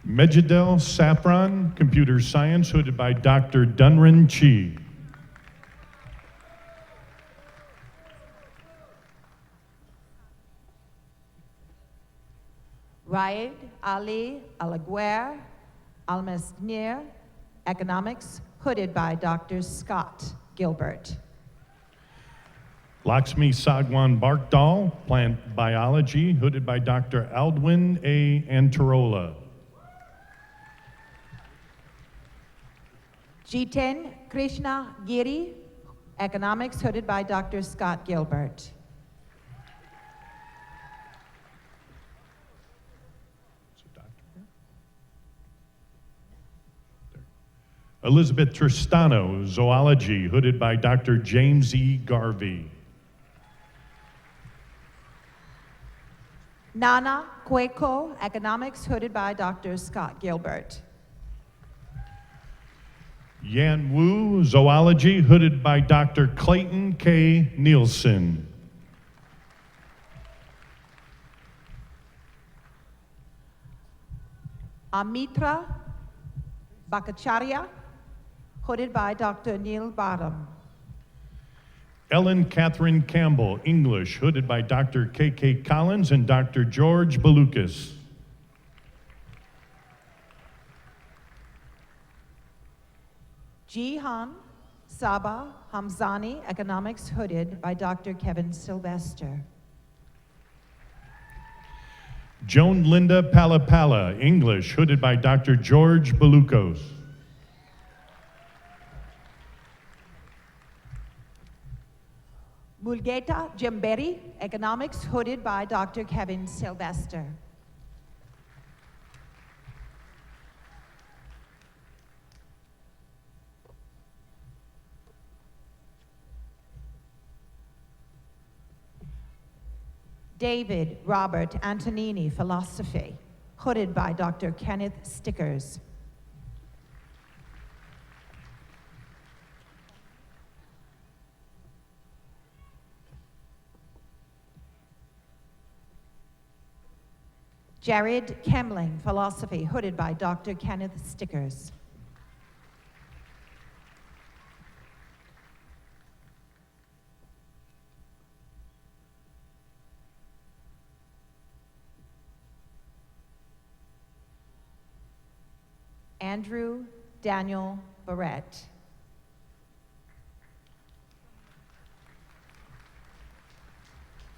Mejidel Safran, Computer Science, hooded by Dr. Dunran Chi. Raed Ali Alaguer, Almasnir, Economics, hooded by Dr. Scott Gilbert. Lakshmi Sagwan Barkdal, Plant Biology, hooded by Dr. Aldwin A. Antarola. Jiten Krishna Giri, Economics, hooded by Dr. Scott Gilbert. Elizabeth Tristano, Zoology, hooded by Dr. James E. Garvey. Nana Cueco, Economics, hooded by Dr. Scott Gilbert. Yan Wu, Zoology, hooded by Dr. Clayton K. Nielsen. Amitra Bhattacharya, hooded by Dr. Neil Badham. Ellen Catherine Campbell, English, hooded by Dr. K.K. Collins and Dr. George Balukas. Jihan Saba Hamzani, Economics, hooded by Dr. Kevin Sylvester. Joan Linda Palapala, English, hooded by Dr. George Balukos. Mulgeta Jemberi, Economics, hooded by Dr. Kevin Sylvester. David Robert Antonini, Philosophy, hooded by Dr. Kenneth Stickers. Jared Kemling, Philosophy, hooded by Dr. Kenneth Stickers. Andrew Daniel Barrett.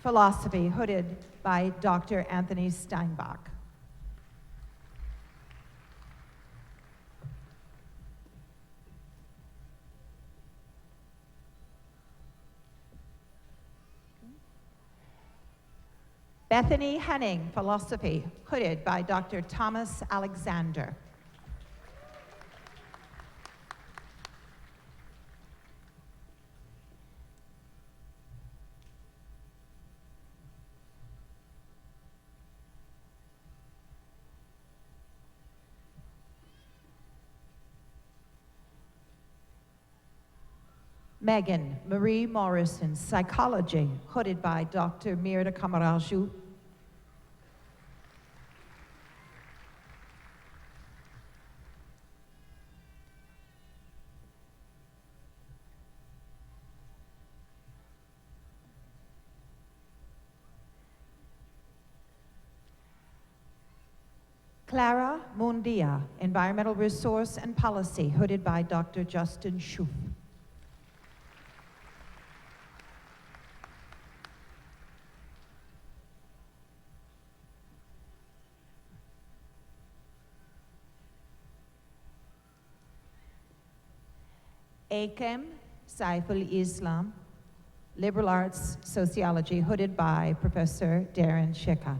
Philosophy, hooded by Dr. Anthony Steinbach. Bethany Henning, Philosophy, hooded by Dr. Thomas Alexander. Megan Marie Morrison, Psychology, hooded by Dr. Mirda Kamaraju. Clara Mundia, Environmental Resource and Policy, hooded by Dr. Justin Schuf. Akem Saiful Islam, Liberal Arts Sociology, hooded by Professor Darren Shekat.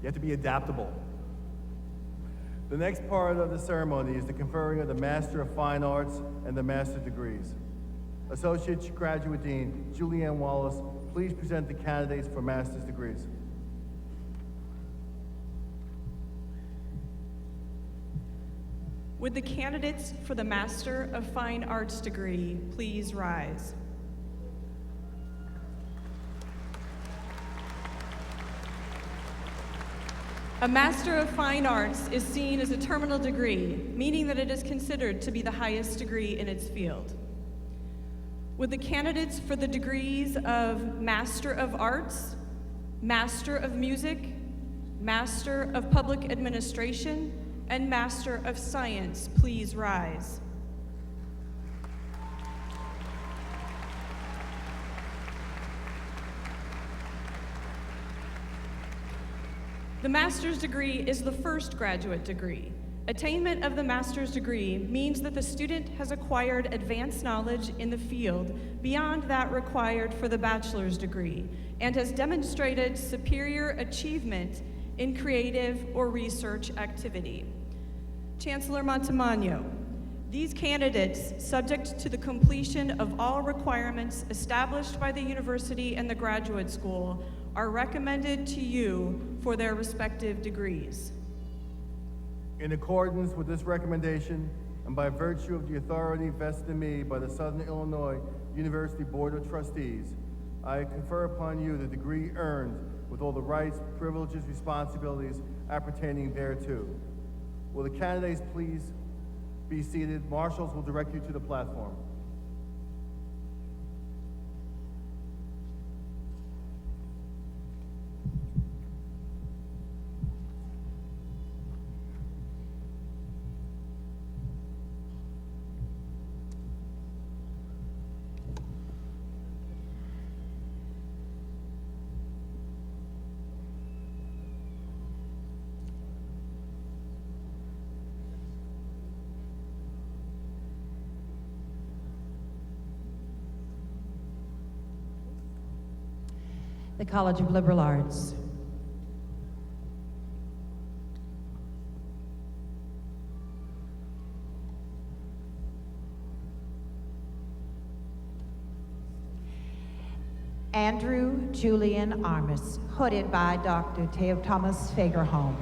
have to be adaptable. The next part of the ceremony is the conferring of the Master of Fine Arts and the Master degrees. Associate Graduate Dean Julianne Wallace, please present the candidates for master's degrees. Would the candidates for the Master of Fine Arts degree please rise? A Master of Fine Arts is seen as a terminal degree, meaning that it is considered to be the highest degree in its field. Would the candidates for the degrees of Master of Arts, Master of Music, Master of Public Administration, and Master of Science please rise? The master's degree is the first graduate degree. Attainment of the master's degree means that the student has acquired advanced knowledge in the field beyond that required for the bachelor's degree and has demonstrated superior achievement in creative or research activity. Chancellor Montemagno, these candidates, subject to the completion of all requirements established by the university and the graduate school, are recommended to you for their respective degrees. In accordance with this recommendation, and by virtue of the authority vested in me by the Southern Illinois University Board of Trustees, I confer upon you the degree earned with all the rights, privileges, responsibilities appertaining thereto. Will the candidates please be seated? Marshals will direct you to the platform. The College of Liberal Arts. Andrew Julian Armis, hooded by Dr. Thomas Fagerholm.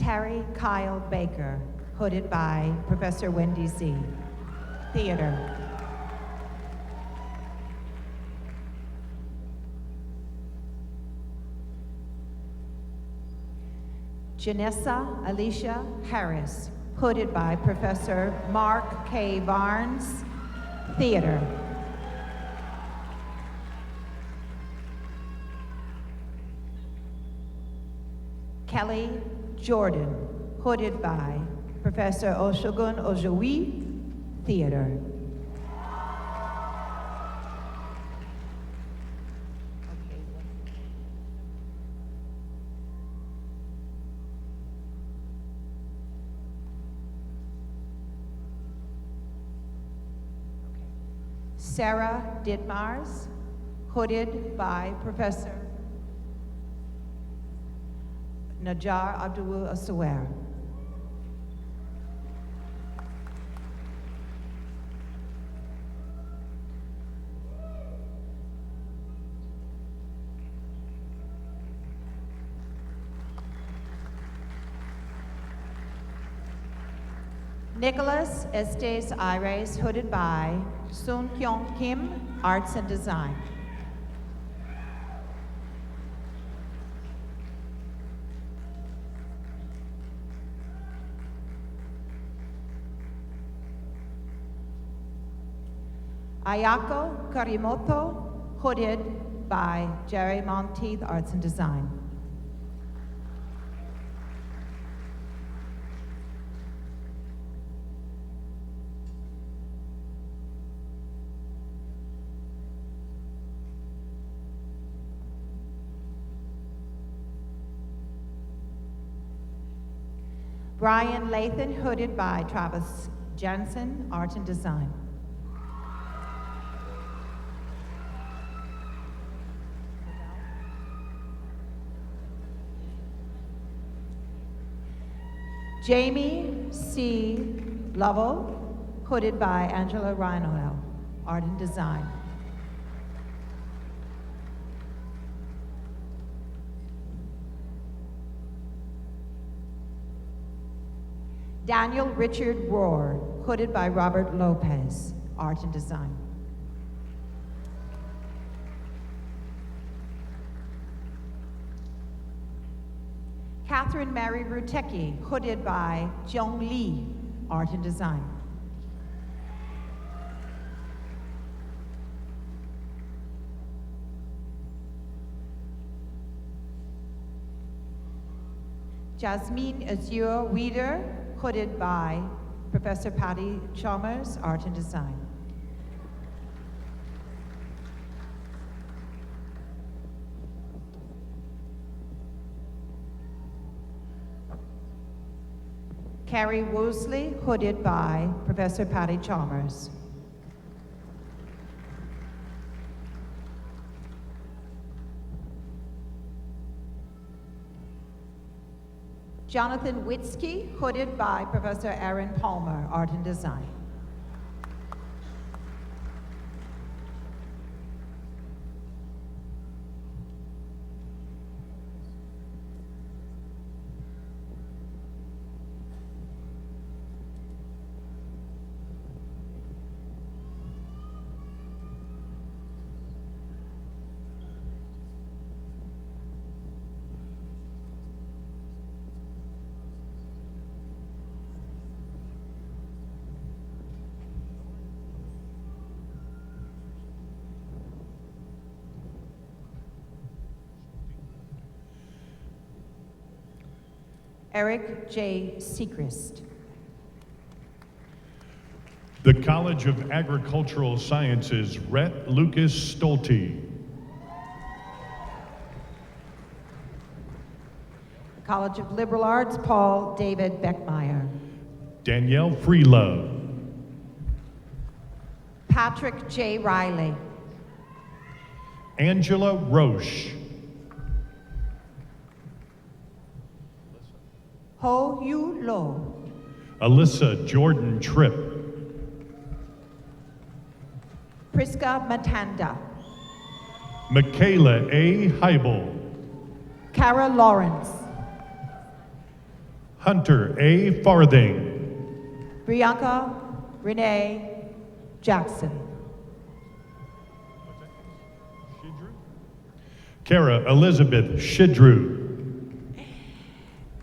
Terry Kyle Baker, hooded by Professor Wendy Z. Theater. Janessa Alicia Harris, hooded by Professor Mark K. Barnes. Theater. Kelly Jordan, hooded by Professor Oshogun Ojowi. Theater. Sarah Didmars, hooded by Professor Najar Abdul Asawer. Nicholas Estes Aires, hooded by Sun Kyung Kim, Arts and Design. Ayako Karimoto, hooded by Jerry Monteith, Arts and Design. Brian Lathan, hooded by Travis Jansen, Art and Design. Jamie C. Lovell, hooded by Angela Rhinoel, Art and Design. Daniel Richard Rohr, hooded by Robert Lopez, Art and Design. Catherine Mary Rutecki, hooded by Jong Lee, Art and Design. Jasmine Azure Weeder, hooded by Professor Patty Chalmers, Art and Design. Carrie Woosley, hooded by Professor Patty Chalmers. Jonathan Witzke, hooded by Professor Aaron Palmer, Art and Design. Eric J. Seacrest. The College of Agricultural Sciences, Rhett Lucas Stolte. College of Liberal Arts, Paul David Beckmeyer. Danielle Freelove. Patrick J. Riley. Angela Roche. Ho Yu Lo. Alyssa Jordan Tripp. Priska Matanda. Michaela A. Heibel. Kara Lawrence. Hunter A. Farthing. Bianca Renee Jackson. Kara Elizabeth Shidrew.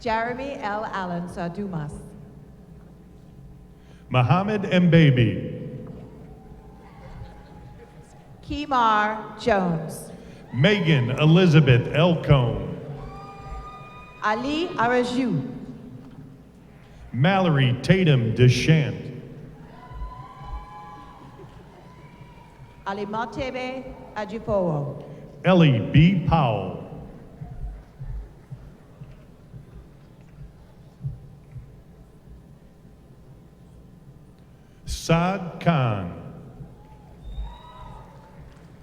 Jeremy L. Allen Sardumas. Muhammad Mbaby. Kimar Jones. Megan Elizabeth Elcombe. Ali Araju. Mallory Tatum Deschant. Alimatebe Ajifowo. Ellie B. Powell. Saad Khan.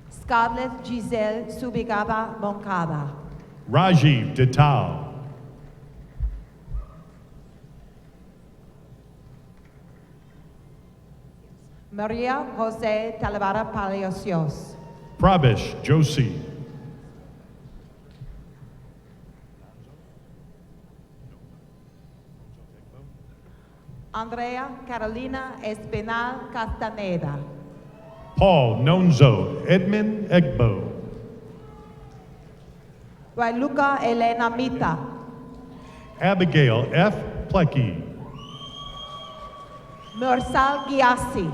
Scarlett Giselle Subigaba Moncada. Rajiv Detal. Maria Jose Talavera Palacios. Prabish Joshi. Andrea Carolina Espinal Castaneda. Paul Nonzo Edmund Egbo. Railuka Elena Mita. Abigail F. Plecky. Mursal Giassi.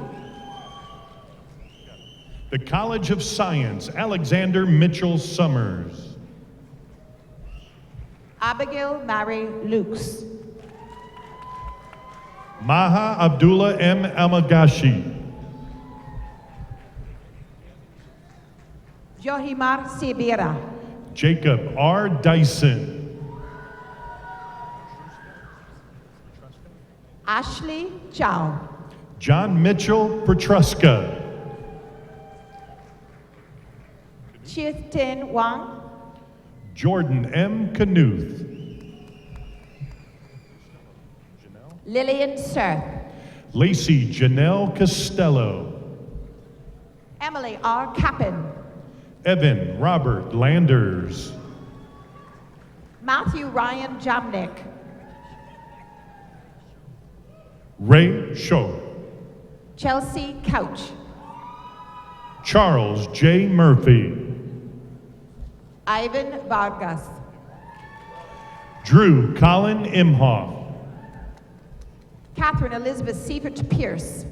The College of Science, Alexander Mitchell Summers. Abigail Mary Lukes. Maha Abdullah M. Amagashi. Johimar Sibira. Jacob R. Dyson. Ashley Chow. John Mitchell Petruska. Chietin Wang. Jordan M. Knuth. Lillian Sirth. Lacey Janelle Costello. Emily R. Capin. Evan Robert Landers. Matthew Ryan Jamnik. Ray Shaw. Chelsea Couch. Charles J. Murphy. Ivan Vargas. Drew Colin Imhoff. Catherine Elizabeth Seifert Pierce.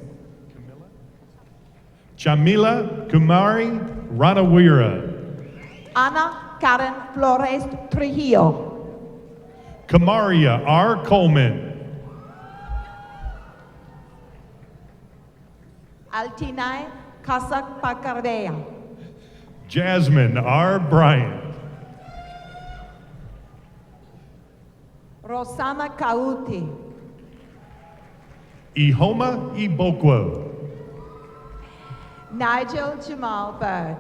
Jamila Kumari Ranawira. Ana Karen Flores Trujillo. Kamaria R. Coleman. Altinay Kasak Pacardea. Jasmine R. Bryant. Rosana Kauti. Ihoma Ibokwo. Nigel Jamal Bird.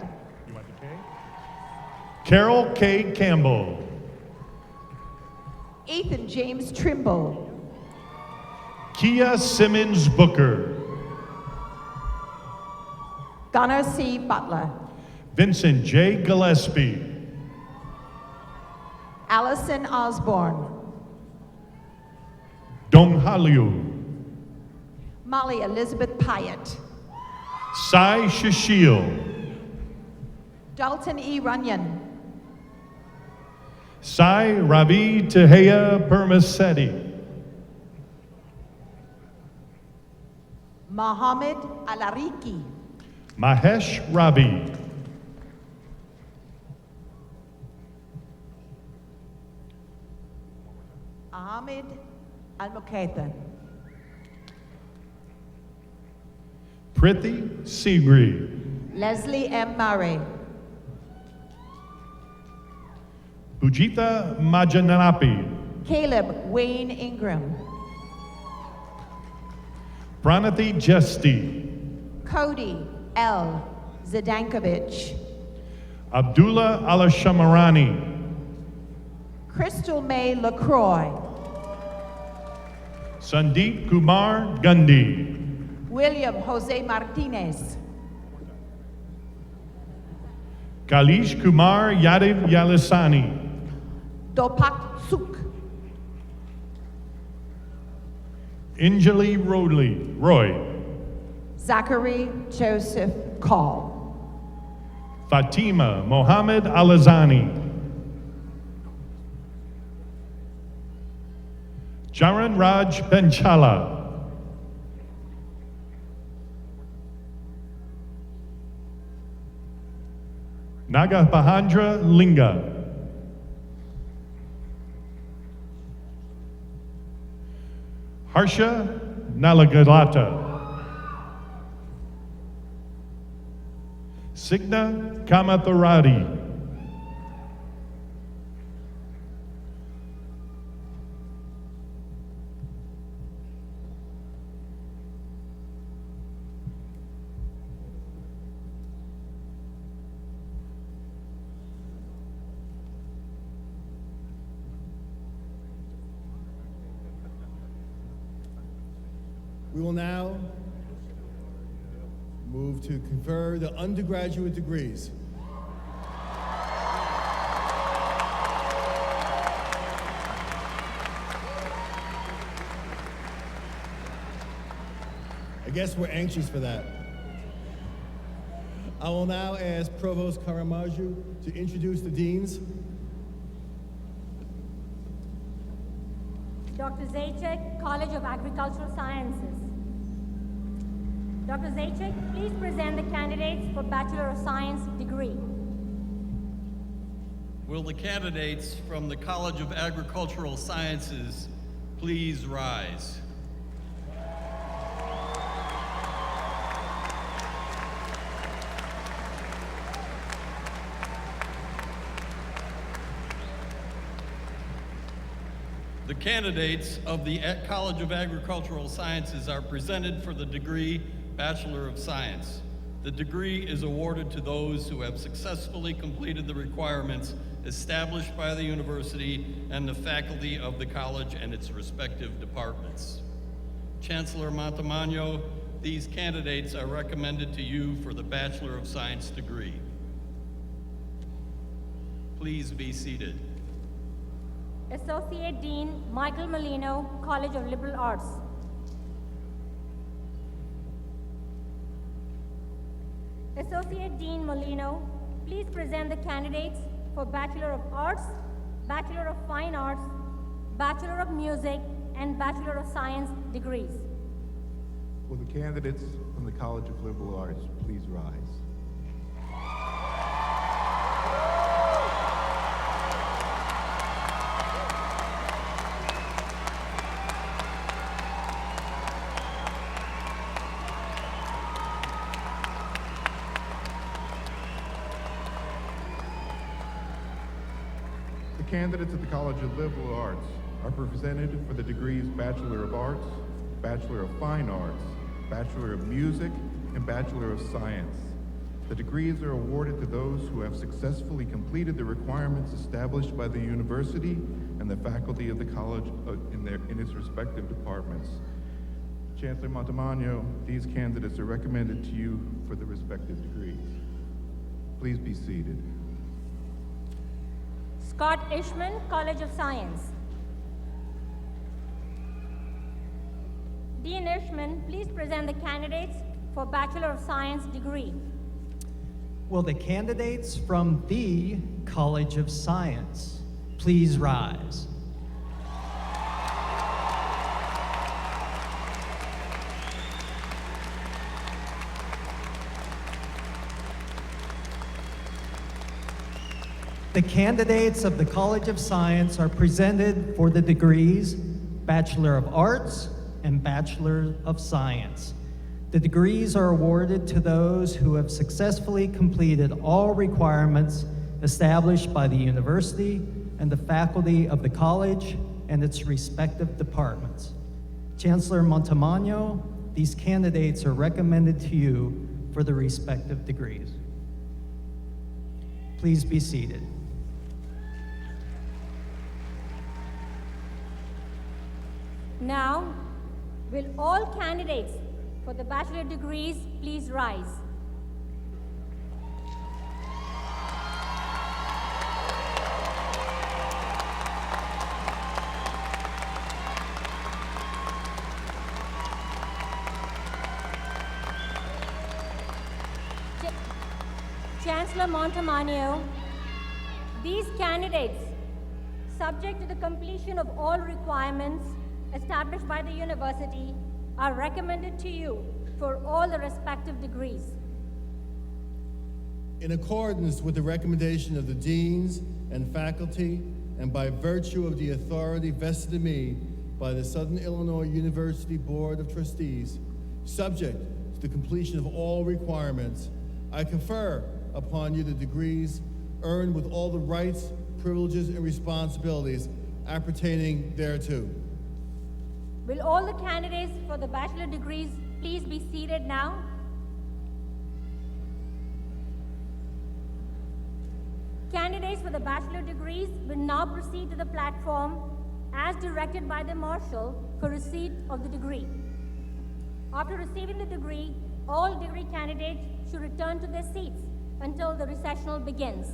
Carol K. Campbell. Ethan James Trimble. Kia Simmons Booker. Gunnar C. Butler. Vincent J. Gillespie. Allison Osborne. Dong Haliu. Molly Elizabeth Pyatt. Sai Shashil. Dalton E. Runyon. Sai Ravi Tehea Permasetti. Mohammed Alariki. Mahesh Ravi. Ahmed Al-Mukaithan. Prithi Sigri. Leslie M. Murray. Pujita Majananapi. Caleb Wayne Ingram. Pranathi Jesti. Cody L. Zdankovic. Abdullah Alashamarani. Crystal May LaCroix. Sandeep Kumar Gandhi. William Jose Martinez. Kalish Kumar Yadav Yalisani. Dopak Suk. Anjali Roy. Zachary Joseph Call. Fatima Mohammed Alazani. Charan Raj Penchala. Nagapahandra Linga. Harsha Nalagalata. Signa Kamatharadi. We will now move to confer the undergraduate degrees. I guess we're anxious for that. I will now ask Provost Karamaju to introduce the deans. Dr. Zajac, College of Agricultural Sciences. Dr. Zajac, please present the candidates for Bachelor of Science degree. Will the candidates from the College of Agricultural Sciences please rise? The candidates of the College of Agricultural Sciences are presented for the degree Bachelor of Science. The degree is awarded to those who have successfully completed the requirements established by the university and the faculty of the college and its respective departments. Chancellor Montemagno, these candidates are recommended to you for the Bachelor of Science degree. Please be seated. Associate Dean Michael Molino, College of Liberal Arts. Associate Dean Molino, please present the candidates for Bachelor of Arts, Bachelor of Fine Arts, Bachelor of Music, and Bachelor of Science degrees. Will the candidates from the College of Liberal Arts please rise? The candidates at the College of Liberal Arts are presented for the degrees Bachelor of Arts, Bachelor of Fine Arts, Bachelor of Music, and Bachelor of Science. The degrees are awarded to those who have successfully completed the requirements established by the university and the faculty of the college in its respective departments. Chancellor Montemagno, these candidates are recommended to you for the respective degrees. Please be seated. Scott Ishman, College of Science. Dean Ishman, please present the candidates for Bachelor of Science degree. Will the candidates from the College of Science please rise? The candidates of the College of Science are presented for the degrees Bachelor of Arts and Bachelor of Science. The degrees are awarded to those who have successfully completed all requirements established by the university and the faculty of the college and its respective departments. Chancellor Montemagno, these candidates are recommended to you for the respective degrees. Please be seated. Now, will all candidates for the bachelor degrees please rise? Chancellor Montemagno, these candidates, subject to the completion of all requirements established by the university, are recommended to you for all the respective degrees. In accordance with the recommendation of the deans and faculty, and by virtue of the authority vested in me by the Southern Illinois University Board of Trustees, subject to the completion of all requirements, I confer upon you the degrees earned with all the rights, privileges, and responsibilities appertaining thereto. Will all the candidates for the bachelor degrees please be seated now? Candidates for the bachelor degrees will now proceed to the platform as directed by the marshal for receipt of the degree. After receiving the degree, all degree candidates should return to their seats until the recessional begins.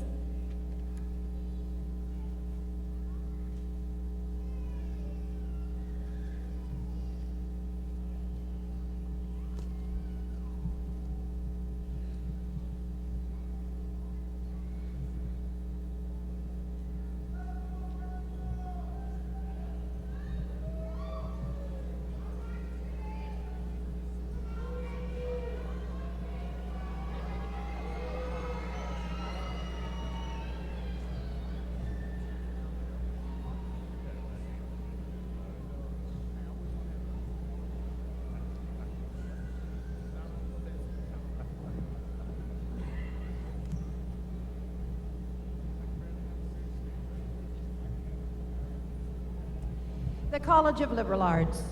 The College of Liberal Arts.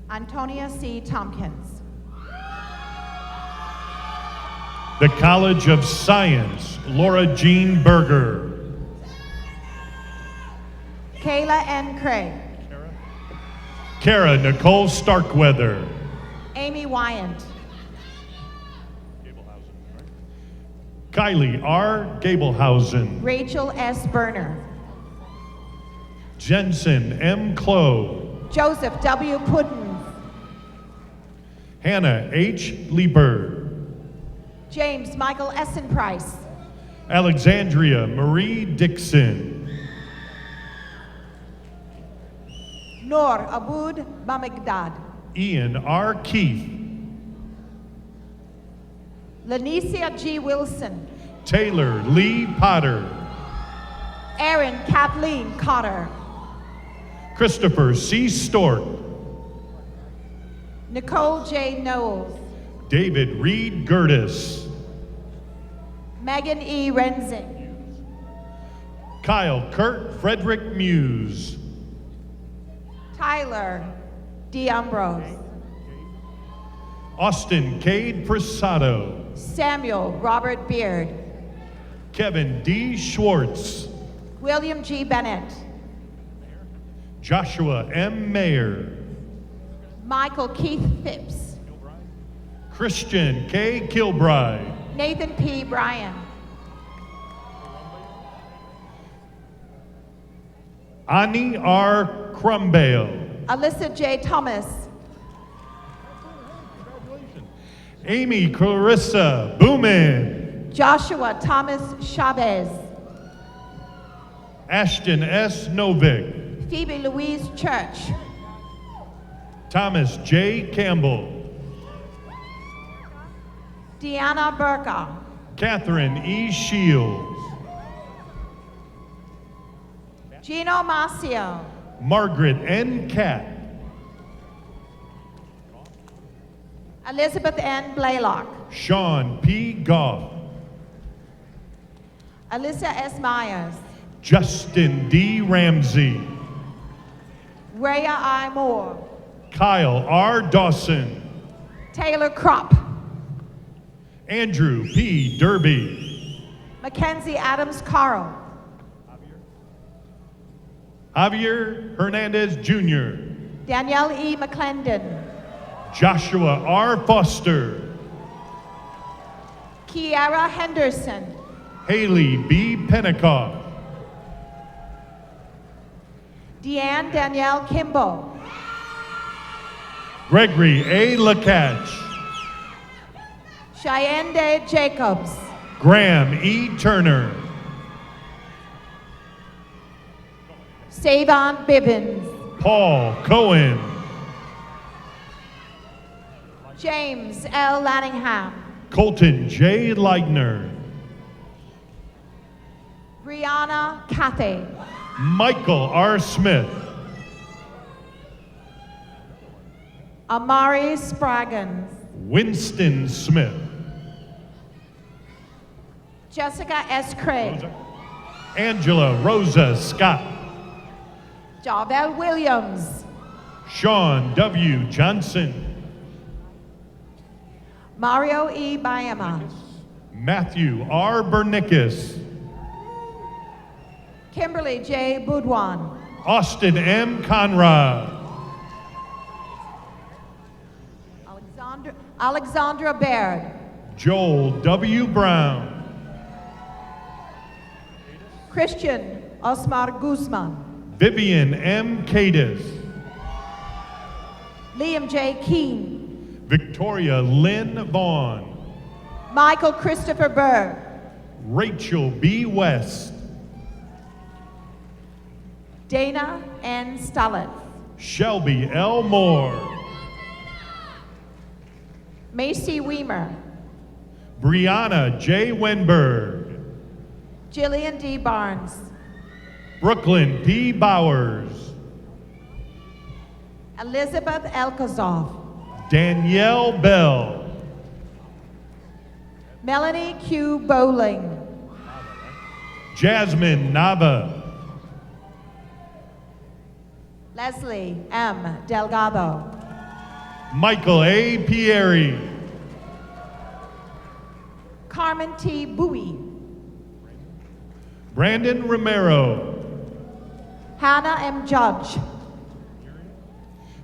Antonia C. Tompkins. The College of Science, Laura Jean Berger. Kayla N. Craig. Kara Nicole Starkweather. Amy Wyant. Kylie R. Gablehausen. Rachel S. Berner. Jensen M. Clow. Joseph W. Puddens. Hannah H. Lieber. James Michael Essen Price. Alexandria Marie Dixon. Noor Aboud Bamigdad. Ian R. Keith. Lanicia G. Wilson. Taylor Lee Potter. Erin Kathleen Cotter. Christopher C. Stork. Nicole J. Knowles. David Reed Gertis. Megan E. Renzing. Kyle Kurt Frederick Muse. Tyler D. Ambrose. Austin Cade Prasado. Samuel Robert Beard. Kevin D. Schwartz. William G. Bennett. Joshua M. Mayer. Michael Keith Phipps. Christian K. Kilbride. Nathan P. Bryan. Ani R. Crumbale. Alyssa J. Thomas. Amy Clarissa Boomin. Joshua Thomas Chavez. Ashton S. Novick. Phoebe Louise Church. Thomas J. Campbell. Deanna Burka. Catherine E. Shields. Gino Masio. Margaret N. Catt. Elizabeth N. Blaylock. Sean P. Goff. Alyssa S. Myers. Justin D. Ramsey. Rhea I. Moore. Kyle R. Dawson. Taylor Kropp. Andrew P. Derby. Mackenzie Adams Carl. Javier Hernandez Jr. Danielle E. McClendon. Joshua R. Foster. Kiara Henderson. Haley B. Pennicoff. Deanne Danielle Kimball. Gregory A. Lacatch. Cheyenne Day Jacobs. Graham E. Turner. Savon Bivens. Paul Cohen. James L. Lanningham. Colton J. Leitner. Brianna Cathay. Michael R. Smith. Amari Spraggins. Winston Smith. Jessica S. Craig. Angela Rosa Scott. Jarvel Williams. Sean W. Johnson. Mario E. Bayama. Matthew R. Bernickus. Kimberly J. Boudwan. Austin M. Conrad. Alexandra Baird. Joel W. Brown. Christian Osmar Guzman. Vivian M. Cadis. Liam J. Keene. Victoria Lynn Vaughn. Michael Christopher Berg. Rachel B. West. Dana N. Stallett. Shelby L. Moore. Macy Weimer. Brianna J. Wenberg. Jillian D. Barnes. Brooklyn P. Bowers. Elizabeth Elkazoff. Danielle Bell. Melanie Q. Bowling. Jasmine Nava. Leslie M. Delgado. Michael A. Pieri. Carmen T. Bowie. Brandon Romero. Hannah M. Judge.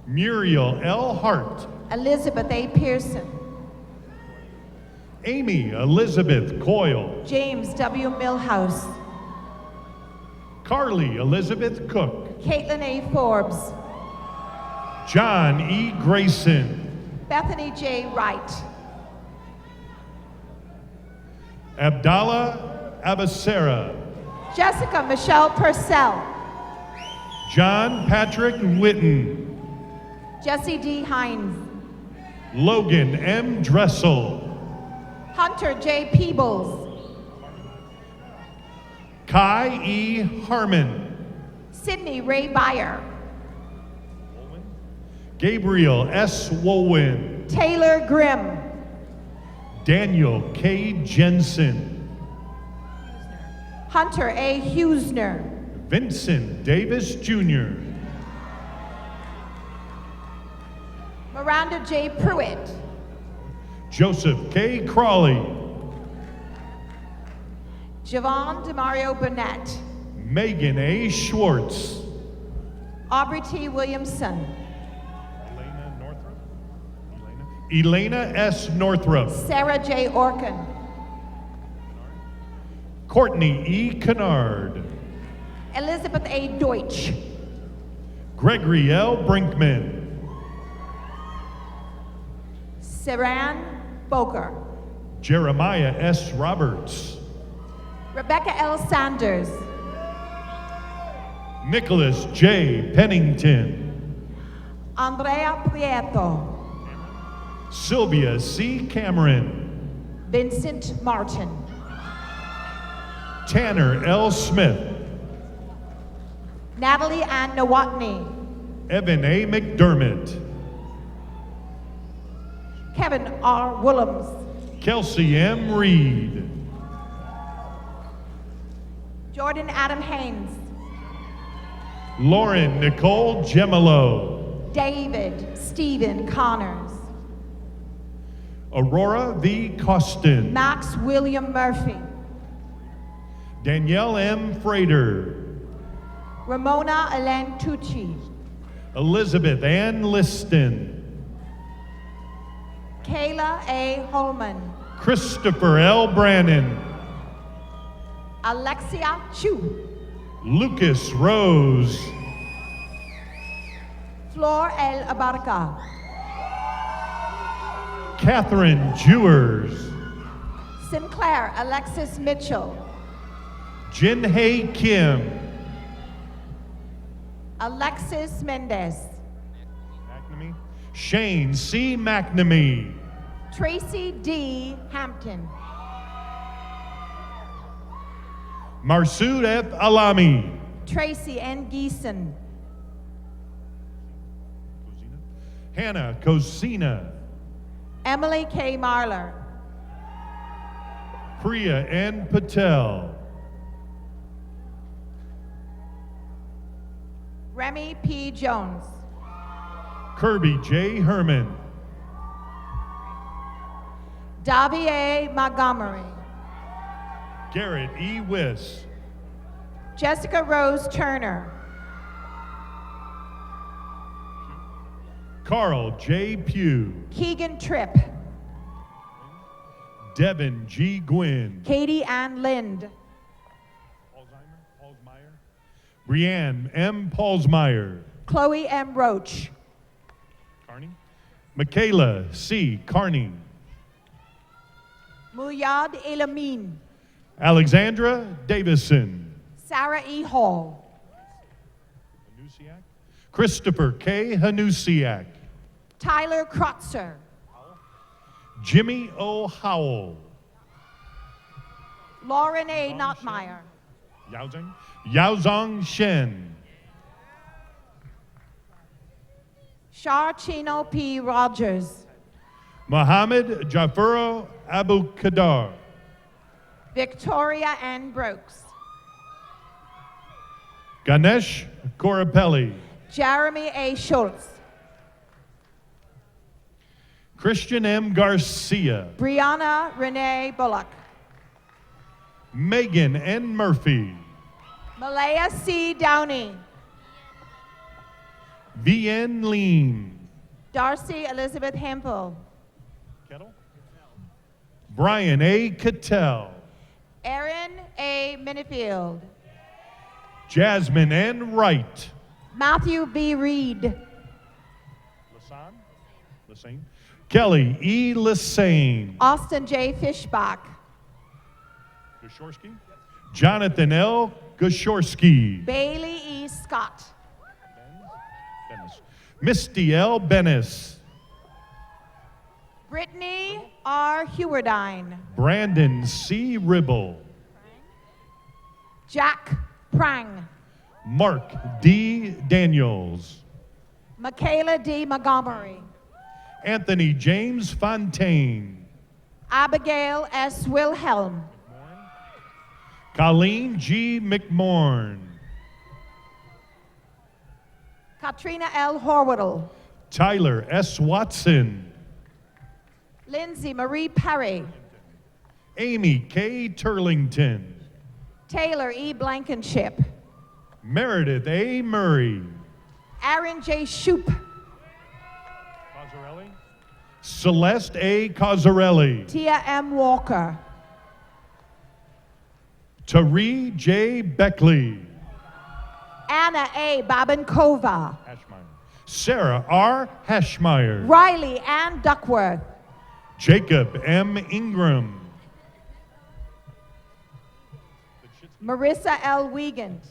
Muriel L. Hart. Elizabeth A. Pearson. Amy Elizabeth Coyle. James W. Millhouse. Carly Elizabeth Cook. Caitlin A. Forbes. John E. Grayson. Bethany J. Wright. Abdallah Abasera. Jessica Michelle Purcell. John Patrick Witten. Jesse D. Hines. Logan M. Dressel. Hunter J. Peebles. Kai E. Harmon. Sydney Ray Byer. Gabriel S. Woolwin. Taylor Grimm. Daniel K. Jensen. Hunter A. Husner. Vincent Davis Jr. Miranda J. Pruitt. Joseph K. Crawley. Javon DeMario Burnett. Megan A. Schwartz. Aubrey T. Williamson. Elena S. Northrup. Sarah J. Orkin. Courtney E. Kennard. Elizabeth A. Deutsch. Gregory L. Brinkman. Saran Boker. Jeremiah S. Roberts. Rebecca L. Sanders. Nicholas J. Pennington. Andrea Prieto. Sylvia C. Cameron. Vincent Martin. Tanner L. Smith. Natalie Ann Nowotny. Evan A. McDermott. Kevin R. Willems. Kelsey M. Reed. Jordan Adam Haynes. Lauren Nicole Gemelo. David Stephen Connors. Aurora V. Costin. Max William Murphy. Danielle M. Frater. Ramona Elen Tucci. Elizabeth Ann Liston. Kayla A. Holman. Christopher L. Brannon. Alexia Chu. Lucas Rose. Flor El Abarca. Catherine Jewers. Sinclair Alexis Mitchell. Jinhae Kim. Alexis Mendez. McNamee. Shane C. McNamee. Tracy D. Hampton. Marsoud F. Alami. Tracy N. Geeson. Hannah Cosina. Emily K. Marler. Priya N. Patel. Remy P. Jones. Kirby J. Herman. Davie Montgomery. Garrett E. Wiss. Jessica Rose Turner. Carl J. Pugh. Keegan Tripp. Devin G. Gwynn. Katie Ann Lind. Brianne M. Paulsmeyer. Chloe M. Roach. Carney. Michaela C. Carney. Muyad Elamin. Alexandra Davison. Sarah E. Hall. Christopher K. Hanusiak. Tyler Krotzer. Jimmy O. Howell. Lauren A. Notmeyer. Yaozong Shen. Shar Chino P. Rogers. Mohammed Jafuro Abu Kadar. Victoria N. Brooks. Ganesh Korapelli. Jeremy A. Schultz. Christian M. Garcia. Brianna Renee Bullock. Megan N. Murphy. Malaya C. Downey. VN Lean. Darcy Elizabeth Hempel. Brian A. Cattell. Erin A. Minifield. Jasmine N. Wright. Matthew B. Reed. Lassane. Kelly E. Lassane. Austin J. Fishbach. Goshorsky. Jonathan L. Goshorsky. Bailey E. Scott. Misty L. Bennis. Brittany R. Hewardine. Brandon C. Ribble. Jack Prang. Mark D. Daniels. Michaela D. Montgomery. Anthony James Fontaine. Abigail S. Wilhelm. Colleen G. McMorn. Katrina L. Horwittle. Tyler S. Watson. Lindsay Marie Perry. Amy K. Turlington. Taylor E. Blankenship. Meredith A. Murray. Aaron J. Shoup. Celeste A. Cozzarelli. Tia M. Walker. Tari J. Beckley. Anna A. Babankova. Sarah R. Hashmeyer. Riley Ann Duckworth. Jacob M. Ingram. Marissa L. Wiegand.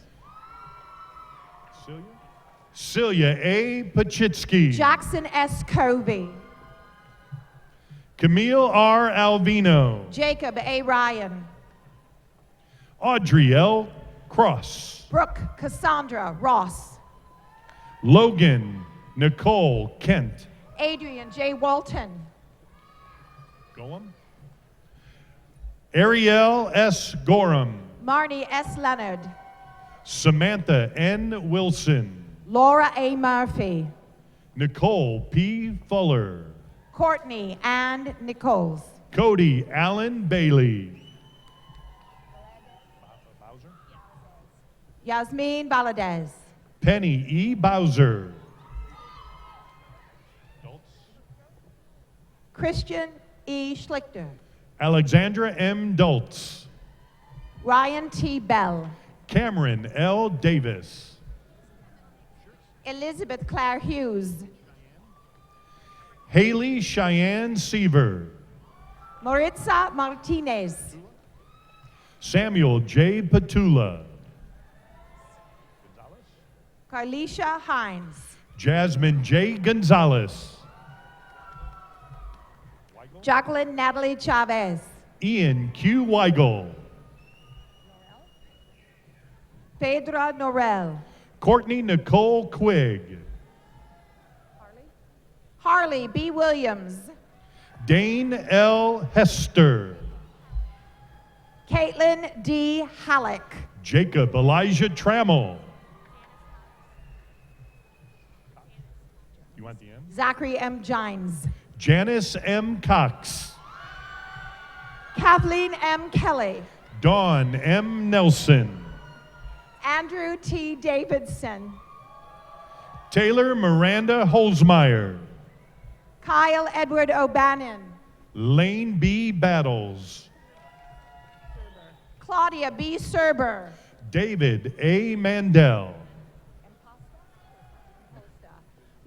Celia A. Pachitsky. Jackson S. Covey. Camille R. Alvino. Jacob A. Ryan. Audrey L. Cross. Brooke Cassandra Ross. Logan Nicole Kent. Adrian J. Walton. Goem. Ariel S. Gorham. Marnie S. Leonard. Samantha N. Wilson. Laura A. Murphy. Nicole P. Fuller. Courtney and Nichols. Cody Allen Bailey. Yasmin Valadez. Penny E. Bowser. Christian E. Schlichter. Alexandra M. Dultz. Ryan T. Bell. Cameron L. Davis. Elizabeth Claire Hughes. Haley Cheyenne Seaver. Maritza Martinez. Samuel J. Petula. Carlisha Hines. Jasmine J. Gonzalez. Jacqueline Natalie Chavez. Ian Q. Weigel. Phaedra Norell. Courtney Nicole Quigg. Harley B. Williams. Dane L. Hester. Caitlin D. Halleck. Jacob Elijah Trammell. You want the M? Zachary M. Gines. Janice M. Cox. Kathleen M. Kelly. Dawn M. Nelson. Andrew T. Davidson. Taylor Miranda Holzmeyer. Kyle Edward O'Bannon. Lane B. Battles. Claudia B. Serber. David A. Mandel.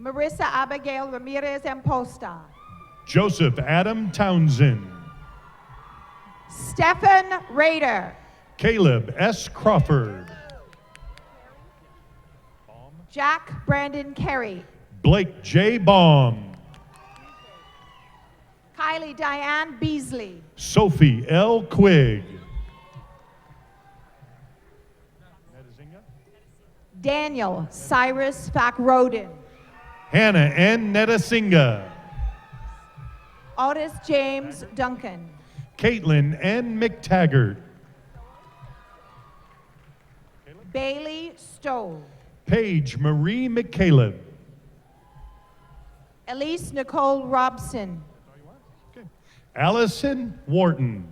Marissa Abigail Ramirez Imposta. Joseph Adam Townsend. Stephen Rader. Caleb S. Crawford. Jack Brandon Carey. Blake J. Baum. Kylie Diane Beasley. Sophie L. Quigg. Daniel Cyrus Fackroden. Hannah N. Netasinga. Otis James Duncan. Caitlin N. McTaggart. Bailey Stowe. Paige Marie McCaleb. Elise Nicole Robson. Allison Wharton.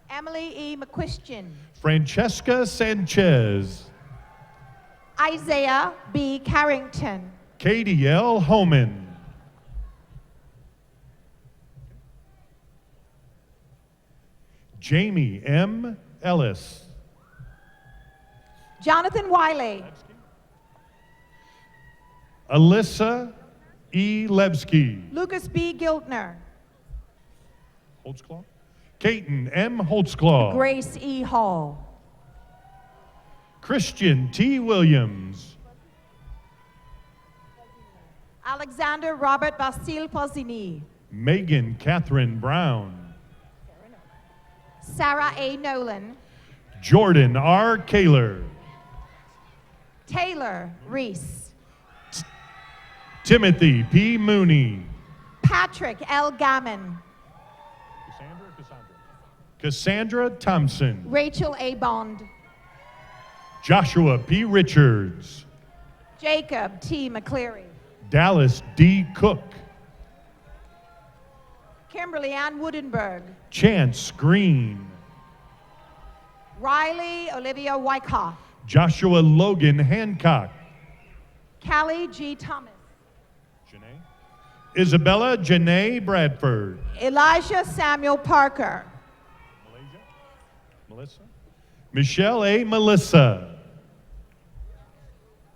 Emily E. McQuistion. Francesca Sanchez. Isaiah B. Carrington. Katie L. Homan. Jamie M. Ellis. Jonathan Wiley. Alyssa E. Lebsky. Lucas B. Giltner. Holtzclaw. Caton M. Holtzclaw. Grace E. Hall. Christian T. Williams. Alexander Robert Basile Pozzini. Megan Catherine Brown. Sarah A. Nolan. Jordan R. Kaler. Taylor Reese. Timothy P. Mooney. Patrick L. Gammon. Cassandra Thompson. Rachel A. Bond. Joshua P. Richards. Jacob T. McCleary. Dallas D. Cook. Kimberly Ann Woodenberg. Chance Green. Riley Olivia Wyckoff. Joshua Logan Hancock. Callie G. Thomas. Isabella Janae Bradford. Elijah Samuel Parker. Melissa. Michelle A. Melissa.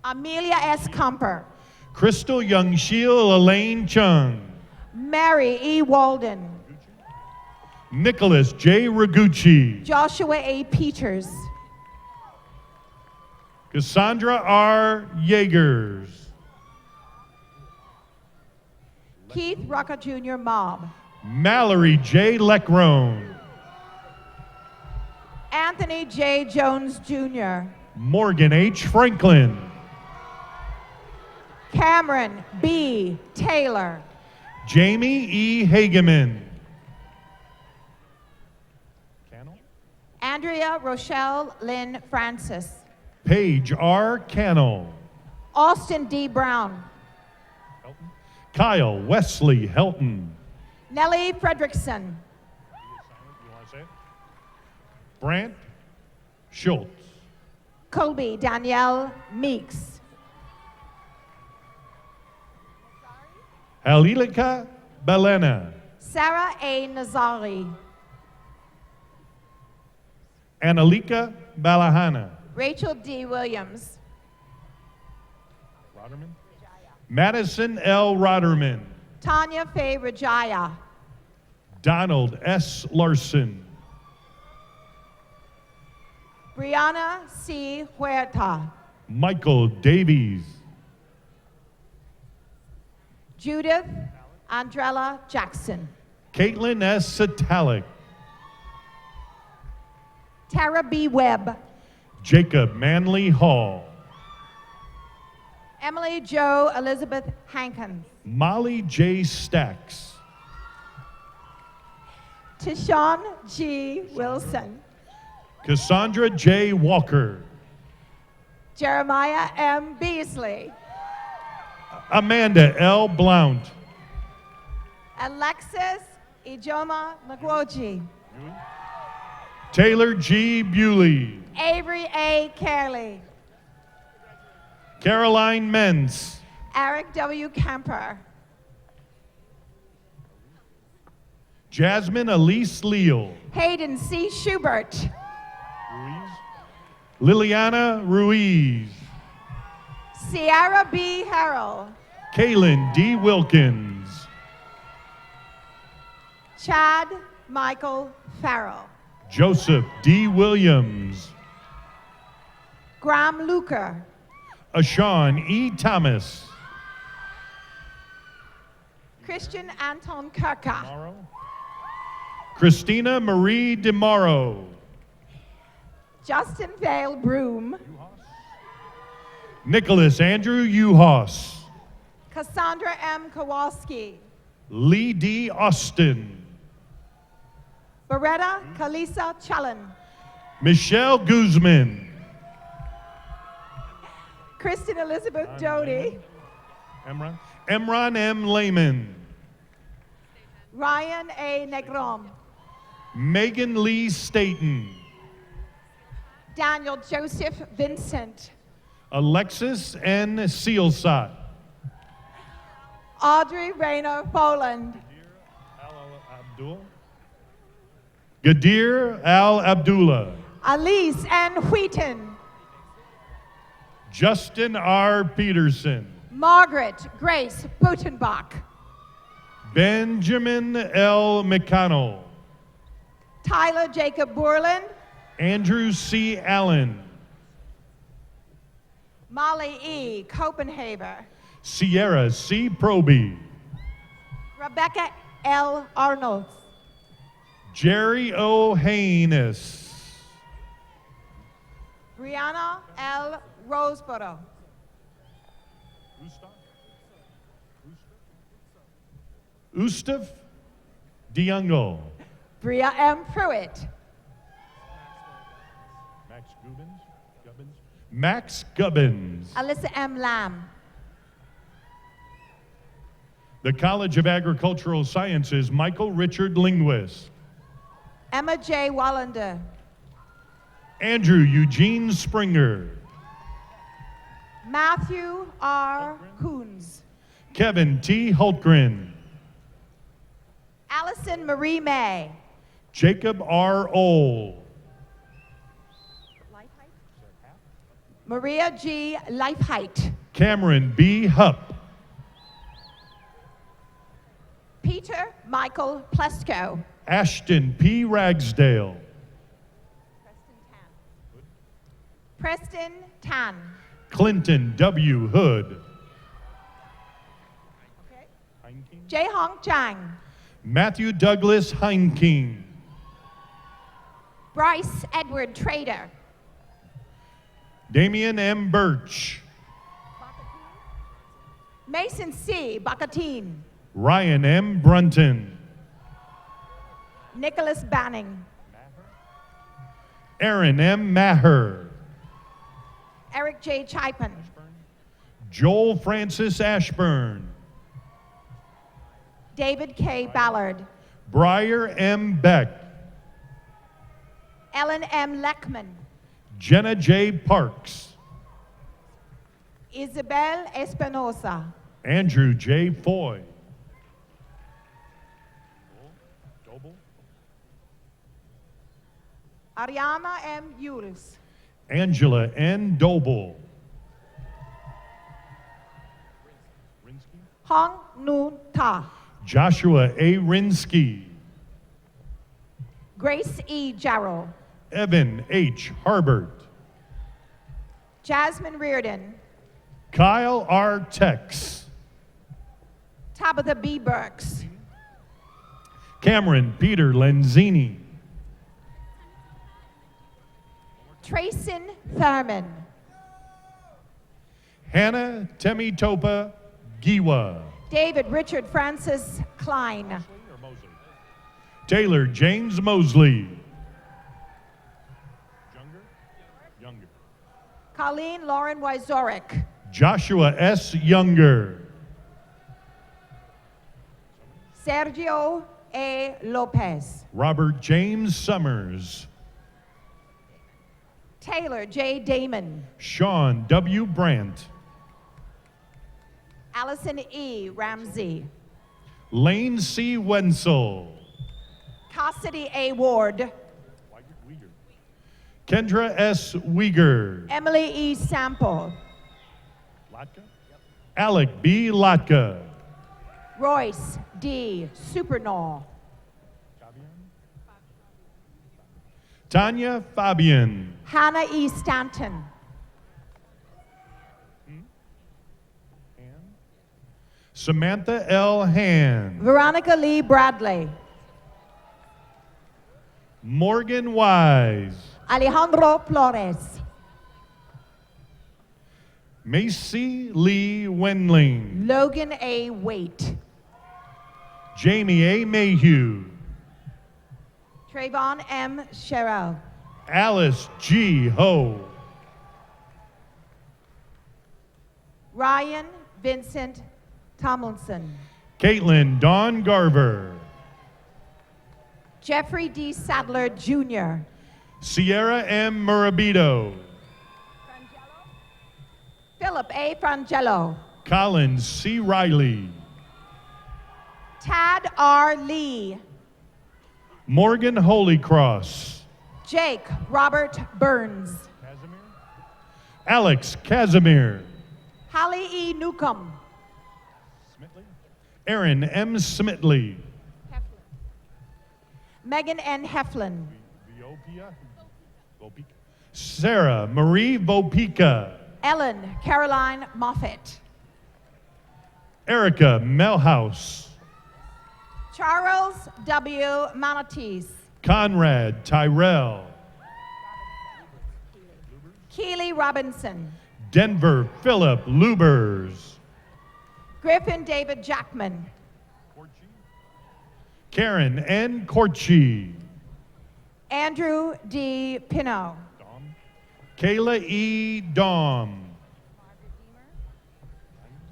Amelia S. Comper. Crystal Youngshiel Elaine Chung. Mary E. Walden. Nicholas J. Ragucci. Joshua A. Peters. Cassandra R. Yeagers. Keith Rucker Jr. Mobb. Mallory J. Leckrone. Anthony J. Jones Jr. Morgan H. Franklin. Cameron B. Taylor. Jamie E. Hageman. Andrea Rochelle Lynn Francis. Paige R. Cannell. Austin D. Brown. Kyle Wesley Helton. Nellie Fredrickson. Brant Schultz. Colby Danielle Meeks. Halilika Belena. Sarah A. Nazari. Annalika Balahana. Rachel D. Williams. Roderman. Madison L. Roderman. Tanya Faye Rajaya. Donald S. Larson. Brianna C. Huerta. Michael Davies. Judith Andrella Jackson. Caitlin S. Satalik. Tara B. Webb. Jacob Manley Hall. Emily Jo Elizabeth Hankins. Molly J. Stacks. Tishon G. Wilson. Cassandra J. Walker. Jeremiah M. Beasley. Amanda L. Blount. Alexis Ijoma Magwoji. Taylor G. Bewley. Avery A. Carley. Caroline Mentz. Eric W. Kemper. Jasmine Elise Leal. Hayden C. Schubert. Liliana Ruiz. Sierra B. Harrell. Kaylin D. Wilkins. Chad Michael Farrell. Joseph D. Williams. Graham Luker. Ashawn E. Thomas. Christian Anton Kirka. Christina Marie DeMauro. Justin Vale Broom. Nicholas Andrew Uhas. Cassandra M. Kowalski. Lee D. Austin. Beretta Kalisa Challen. Michelle Guzman. Kristen Elizabeth Doty. Emron M. Lehman. Ryan A. Negron. Megan Lee Staten. Daniel Joseph Vincent. Alexis N. Sealsot. Audrey Rayner Poland. Gadir Al Abdullah. Elise N. Wheaton. Justin R. Peterson. Margaret Grace Butenbach. Benjamin L. McConnell. Tyler Jacob Borland. Andrew C. Allen. Molly E. Copenhaver. Sierra C. Proby. Rebecca L. Arnold. Jerry O. Haynes. Brianna L. Roseboro. Ustav Diungo. Bria M. Pruitt. Max Gubbins. Alyssa M. Lamb. The College of Agricultural Sciences, Michael Richard Linguist. Emma J. Wallander. Andrew Eugene Springer. Matthew R. Coons. Kevin T. Hultgren. Allison Marie May. Jacob R. Ohl. Maria G. Leifheit. Cameron B. Hupp. Peter Michael Plesko. Ashton P. Ragsdale. Preston Tan. Clinton W. Hood. Jae Hong Chang. Matthew Douglas Heinking. Bryce Edward Trader. Damian M. Birch. Mason C. Bakatin. Ryan M. Brunton. Nicholas Banning. Aaron M. Maher. Eric J. Chipin. Joel Francis Ashburn. David K. Ballard. Briar M. Beck. Ellen M. Leckman. Jenna J. Parks. Isabel Espinosa. Andrew J. Foy. Ariana M. Yules. Angela N. Doble. Hong Nu Ta. Joshua A. Rinsky. Grace E. Jarrell. Evan H. Harbert. Jasmine Reardon. Kyle R. Tex. Tabitha B. Burks. Cameron Peter Lenzini. Trayson Thurman. Hannah Temitopa Giwa. David Richard Francis Klein. Taylor James Mosley. Colleen Lauren Wyzorek. Joshua S. Younger. Sergio A. Lopez. Robert James Summers. Taylor J. Damon. Sean W. Brandt. Allison E. Ramsey. Lane C. Wenzel. Cassidy A. Ward. Kendra S. Uyghur. Emily E. Sample. Alec B. Latka. Royce D. Supernaw. Tanya Fabian. Hannah E. Stanton. Samantha L. Hand. Veronica Lee Bradley. Morgan Wise. Alejandro Flores. Macy Lee Wendling. Logan A. Waite. Jamie A. Mayhew. Trayvon M. Sherrill. Alice G. Ho. Ryan Vincent Tomlinson. Caitlin Dawn Garver. Jeffrey D. Sadler Jr. Sierra M. Murabito. Philip A. Frangelo. Collins C. Riley. Tad R. Lee. Morgan Holycross. Jake Robert Burns. Alex Casimir. Hallie E. Newcomb. Aaron M. Smitley. Megan N. Heflin. Sarah Marie Vopica. Ellen Caroline Moffett. Erica Melhouse. Charles W. Manatees. Conrad Tyrell. Keely Robinson. Denver Philip Lubers. Griffin David Jackman. Karen N. Corchi. Andrew D. Pino. Kayla E. Dom.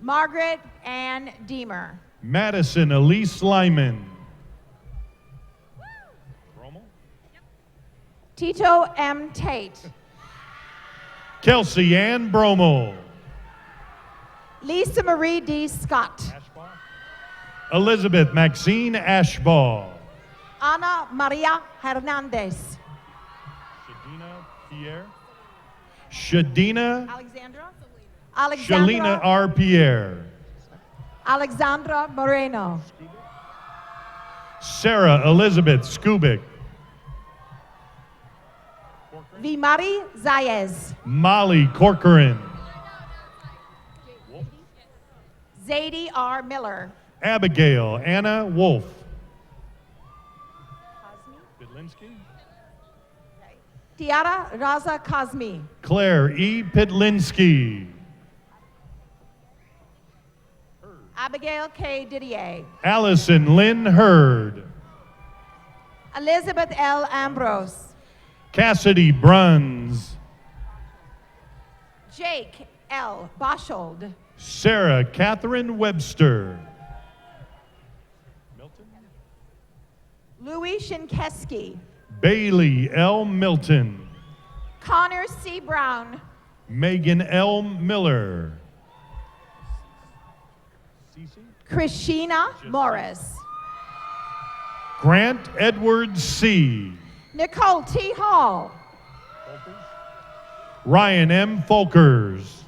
Margaret Ann Deemer. Madison Elise Lyman. Tito M. Tate. Kelsey Ann Bromel. Lisa Marie D. Scott. Elizabeth Maxine Ashball. Ana Maria Hernandez. Shadina Pierre. Shadina. Alexandra. Shalina R. Pierre. Alexandra Moreno. Sarah Elizabeth Skubik. Vimari Zayez. Molly Corcoran. Zadie R. Miller. Abigail Anna Wolf. Tiara Raza Kazmi. Claire E. Pitlinsky. Abigail K. Didier. Allison Lynn Hurd. Elizabeth L. Ambrose. Cassidy Bruns. Jake L. Boshold. Sarah Catherine Webster. Louis Shinkeski. Bailey L. Milton. Connor C. Brown. Megan L. Miller. Christina Morris. Grant Edward C. Nicole T. Hall. Ryan M. Folkers.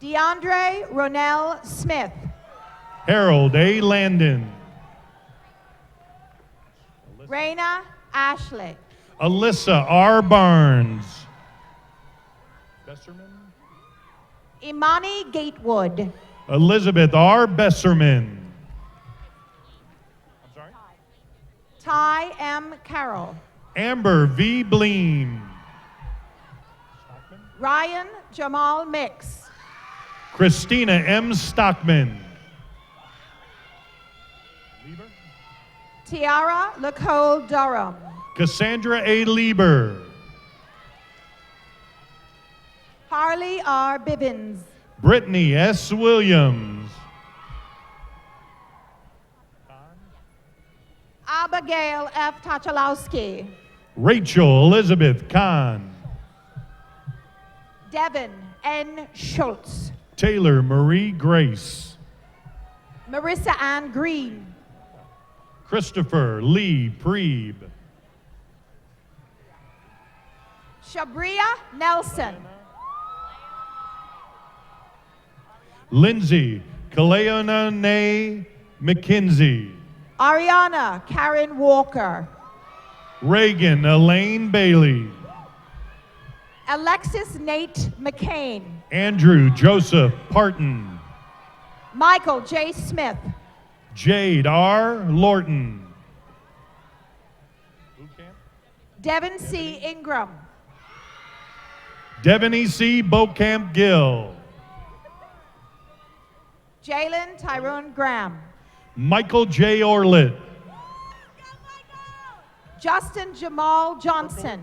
DeAndre Ronell Smith. Harold A. Landon. Raina Ashley. Alyssa R. Barnes. Imani Gatewood. Elizabeth R. Besserman. Ty M. Carroll. Amber V. Bleem. Ryan Jamal Mix. Christina M. Stockman. Tiara Nicole Durham. Cassandra A. Lieber. Harley R. Bivens. Brittany S. Williams. Abigail F. Tachalowski. Rachel Elizabeth Kahn. Devin N. Schultz. Taylor Marie Grace. Marissa Ann Green. Christopher Lee Preeb. Shabria Nelson. Lindsay Kaleonane McKinsey. Ariana Karen Walker. Reagan Elaine Bailey. Alexis Nate McCain. Andrew Joseph Parton. Michael J. Smith. Jade R. Lorton. Devin C. Ingram. Devaney C. Beaucamp Gill. Jalen Tyrone Graham. Michael J. Orlett. Justin Jamal Johnson.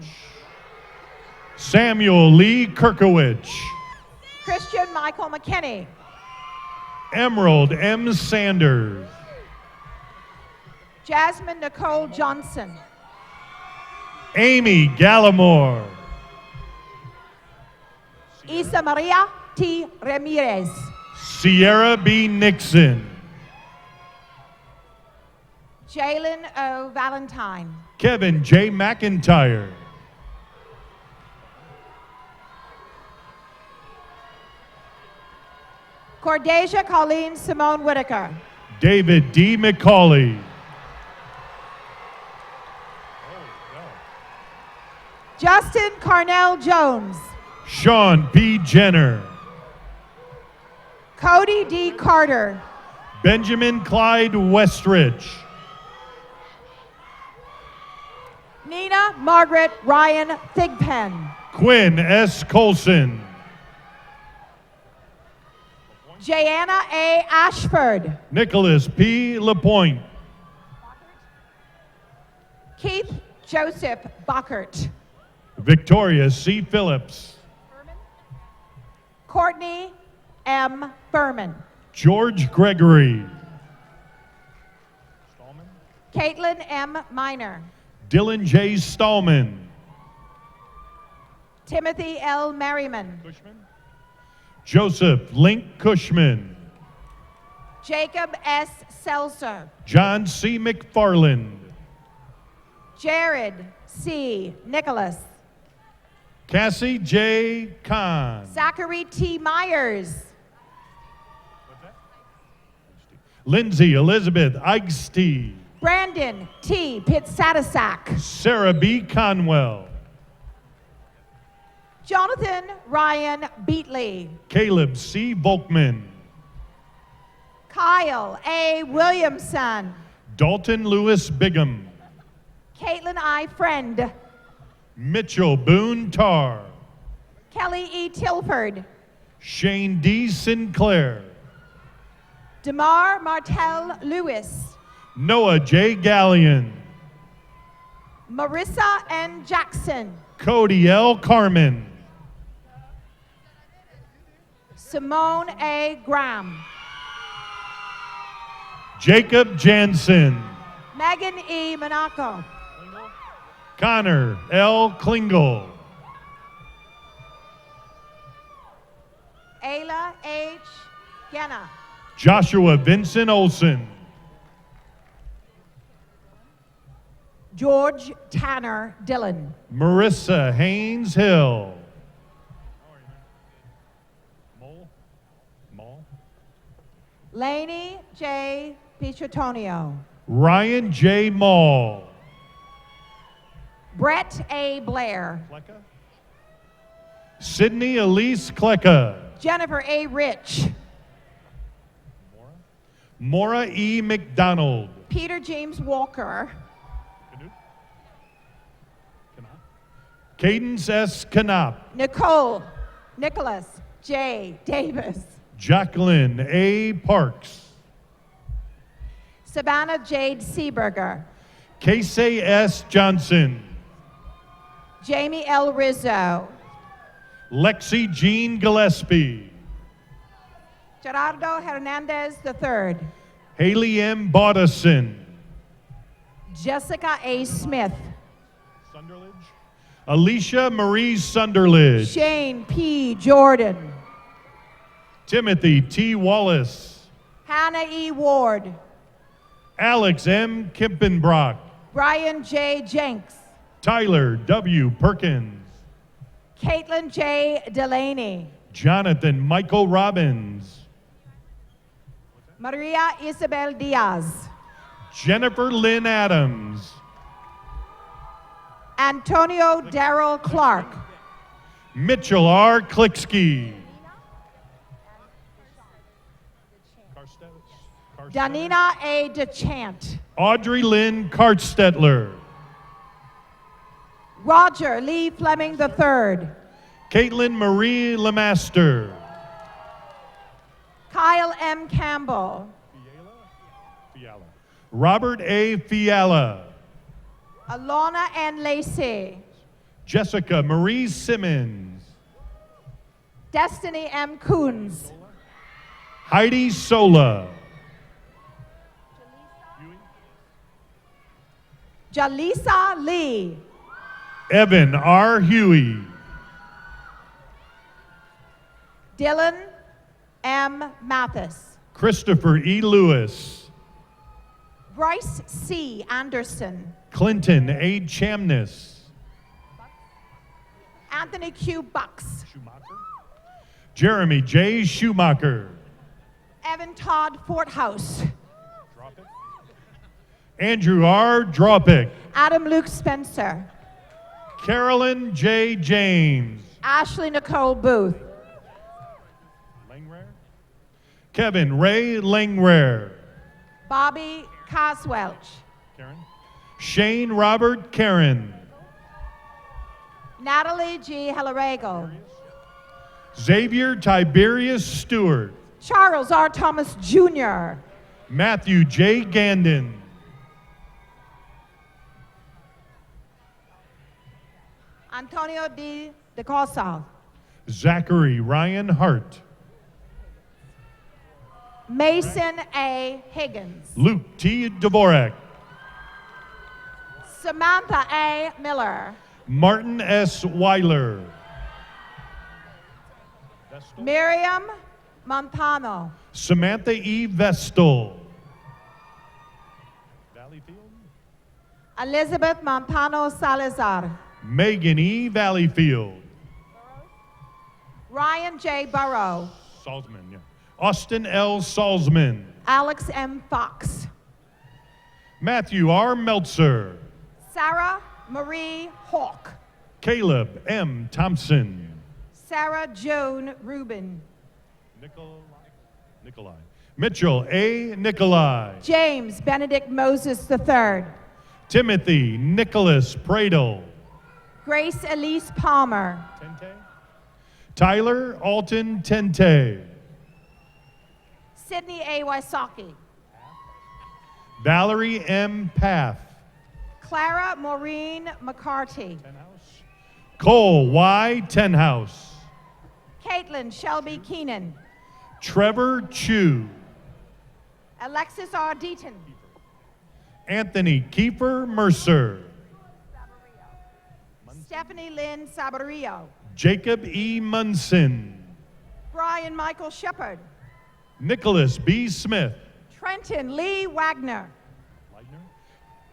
Samuel Lee Kirkowich. Christian Michael McKinney. Emerald M. Sanders. Jasmine Nicole Johnson. Amy Gallimore. Isa Maria T. Ramirez. Sierra B. Nixon. Jalen O. Valentine. Kevin J. McIntyre. Cordesia Colleen Simone Whitaker. David D. McCauley. Justin Carnell Jones. Sean P. Jenner. Cody D. Carter. Benjamin Clyde Westrich. Nina Margaret Ryan Thigpen. Quinn S. Colson. Jayanna A. Ashford. Nicholas P. Lapointe. Keith Joseph Bockert. Victoria C. Phillips. Courtney M. Furman. George Gregory. Caitlin M. Miner. Dylan J. Stallman. Timothy L. Merriman. Joseph Link Cushman. Jacob S. Seltzer. John C. McFarland. Jared C. Nicholas. Cassie J. Kahn. Zachary T. Myers. Lindsay Elizabeth Eichstee. Brandon T. Pitsatissac. Sarah B. Conwell. Jonathan Ryan Beatley. Caleb C. Volkman. Kyle A. Williamson. Dalton Lewis Bigham. Caitlin I. Friend. Mitchell Boone Tarr. Kelly E. Tilford. Shane D. Sinclair. DeMar Martell Lewis. Noah J. Gallion. Marissa N. Jackson. Cody L. Carmen. Simone A. Graham. Jacob Jansen. Megan E. Monaco. Connor L. Klingel. Ayla H. Genna. Joshua Vincent Olson. George Tanner Dillon. Marissa Haynes Hill. Laney J. Pichatonio. Ryan J. Mall. Brett A. Blair. Sydney Elise Klecka. Jennifer A. Rich. Maura E. McDonald. Peter James Walker. Cadence S. Canop. Nicholas J. Davis. Jacqueline A. Parks. Savannah Jade Seeberger. Casey S. Johnson. Jamie L. Rizzo. Lexi Jean Gillespie. Gerardo Hernandez III. Haley M. Bodison. Jessica A. Smith. Alicia Marie Sunderledge. Shane P. Jordan. Timothy T. Wallace. Hannah E. Ward. Alex M. Kempenbrock. Brian J. Jenks. Tyler W. Perkins. Caitlin J. Delaney. Jonathan Michael Robbins. Maria Isabel Diaz. Jennifer Lynn Adams. Antonio Darrell Clark. Mitchell R. Klicksky. Danina A. DeChant. Audrey Lynn Kartstetler. Roger Lee Fleming III. Caitlin Marie Lemaster. Kyle M. Campbell. Fiala. Robert A. Fiala. Alana N. Lacey. Jessica Marie Simmons. Destiny M. Coons. Heidi Sola. Jalisa Lee. Evan R. Huey. Dylan M. Mathis. Christopher E. Lewis. Bryce C. Anderson. Clinton A. Chamness. Anthony Q. Bucks. Jeremy J. Schumacher. Evan Todd Forthouse. Andrew R. Dropick. Adam Luke Spencer. Carolyn J. James. Ashley Nicole Booth. Kevin Ray Langrare. Bobby Caswelch. Shane Robert Karen. Natalie G. Hellarego. Xavier Tiberius Stewart. Charles R. Thomas Jr. Matthew J. Gandon. Antonio D. DeCosta. Zachary Ryan Hart. Mason A. Higgins. Luke T. Dvorak. Samantha A. Miller. Martin S. Weiler. Miriam Montano. Samantha E. Vestal. Elizabeth Montano Salazar. Megan E. Valleyfield. Ryan J. Burrow. Salzman, yeah. Austin L. Salzman. Alex M. Fox. Matthew R. Meltzer. Sarah Marie Hawk. Caleb M. Thompson. Sarah Joan Rubin. Nikolai. Mitchell A. Nikolai. James Benedict Moses III. Timothy Nicholas Pradle. Grace Elise Palmer. Tyler Alton Tente. Sydney A. Wysocki. Valerie M. Path. Clara Maureen McCarty. Cole Y. Tenhouse. Caitlin Shelby Keenan. Trevor Chu. Alexis R. Deaton. Anthony Kiefer Mercer. Stephanie Lynn Sabarillo. Jacob E. Munson. Brian Michael Shepard. Nicholas B. Smith. Trenton Lee Wagner.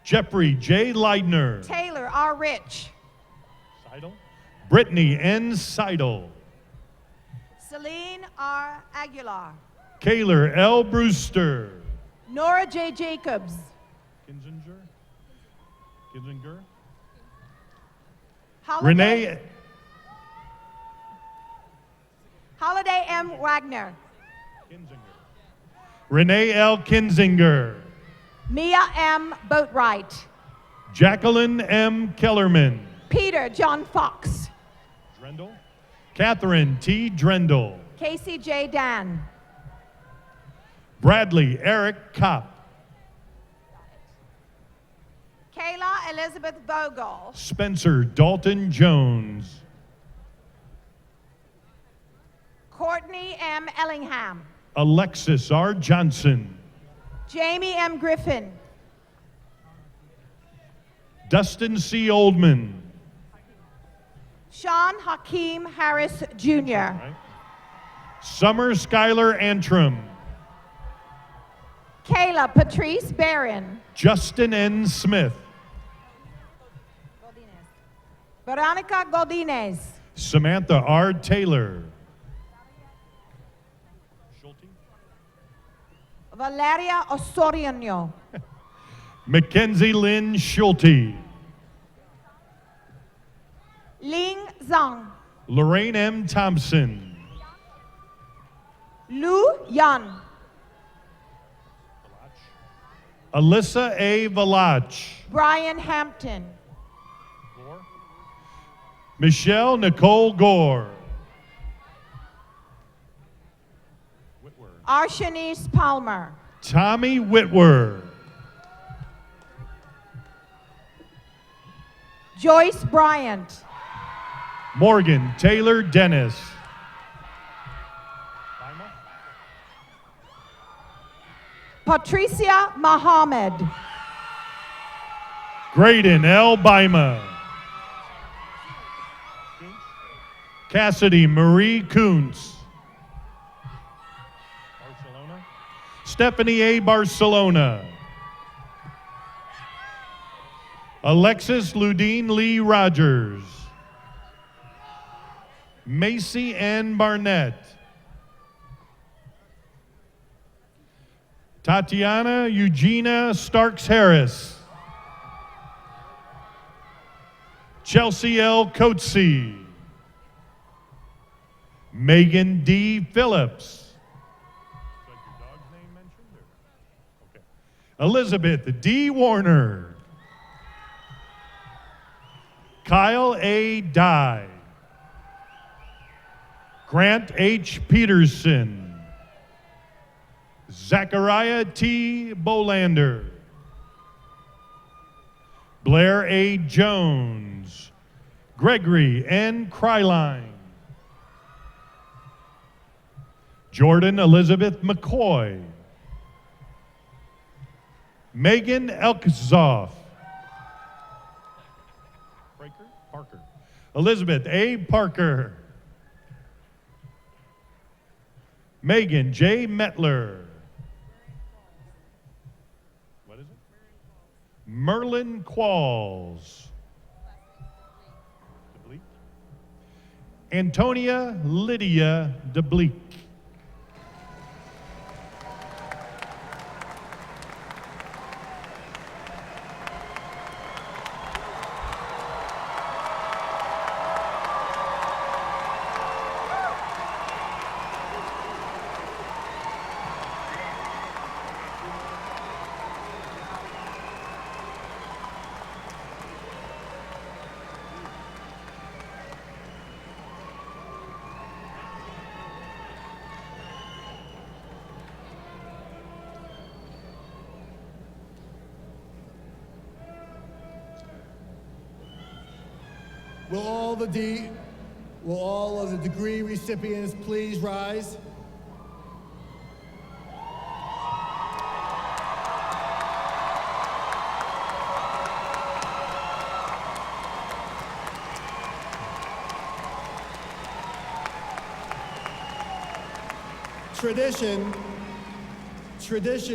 Jeffrey J. Leidner. Taylor R. Rich. Brittany N. Seidel. Celine R. Aguilar. Kaylor L. Brewster. Nora J. Jacobs. Kinzinger. Holiday, Renee. M. Wagner. Renee L. Kinzinger. Mia M. Boatwright. Jacqueline M. Kellerman. Peter John Fox. Drendel. Catherine T. Drendel. Casey J. Dan. Bradley Eric Kopp. Kayla Elizabeth Vogel. Spencer Dalton Jones. Courtney M. Ellingham. Alexis R. Johnson. Jamie M. Griffin. Dustin C. Oldman. Sean Hakeem Harris Jr. Summer Schuyler Antrim. Kayla Patrice Barron. Justin N. Smith. Veronica Godinez. Samantha R. Taylor. Valeria Osoriano. Mackenzie Lynn Schulte. Ling Zhang. Lorraine M. Thompson. Lu Yan. Alyssa A. Valach. Brian Hampton. Michelle Nicole Gore. Arshanice Palmer. Tommy Whitwer. Joyce Bryant. Morgan Taylor Dennis. Patricia Mohammed. Graydon L. Bima. Cassidy Marie Kuntz. Barcelona. Stephanie A. Barcelona. Alexis Ludine Lee Rogers. Macy Ann Barnett. Tatiana Eugenia Starks Harris. Chelsea L. Coetzee. Megan D. Phillips. Is that your dog's name mentioned? Okay. Elizabeth D. Warner. Kyle A. Dye. Grant H. Peterson. Zachariah T. Bolander. Blair A. Jones. Gregory N. Kryline. Jordan Elizabeth McCoy. Megan Elkzoff. Parker. Elizabeth A. Parker. Megan J. Metler. What is it? Merlin Qualls. DeBleek. Antonia Lydia DeBleek. Will all of the degree recipients please rise? Tradition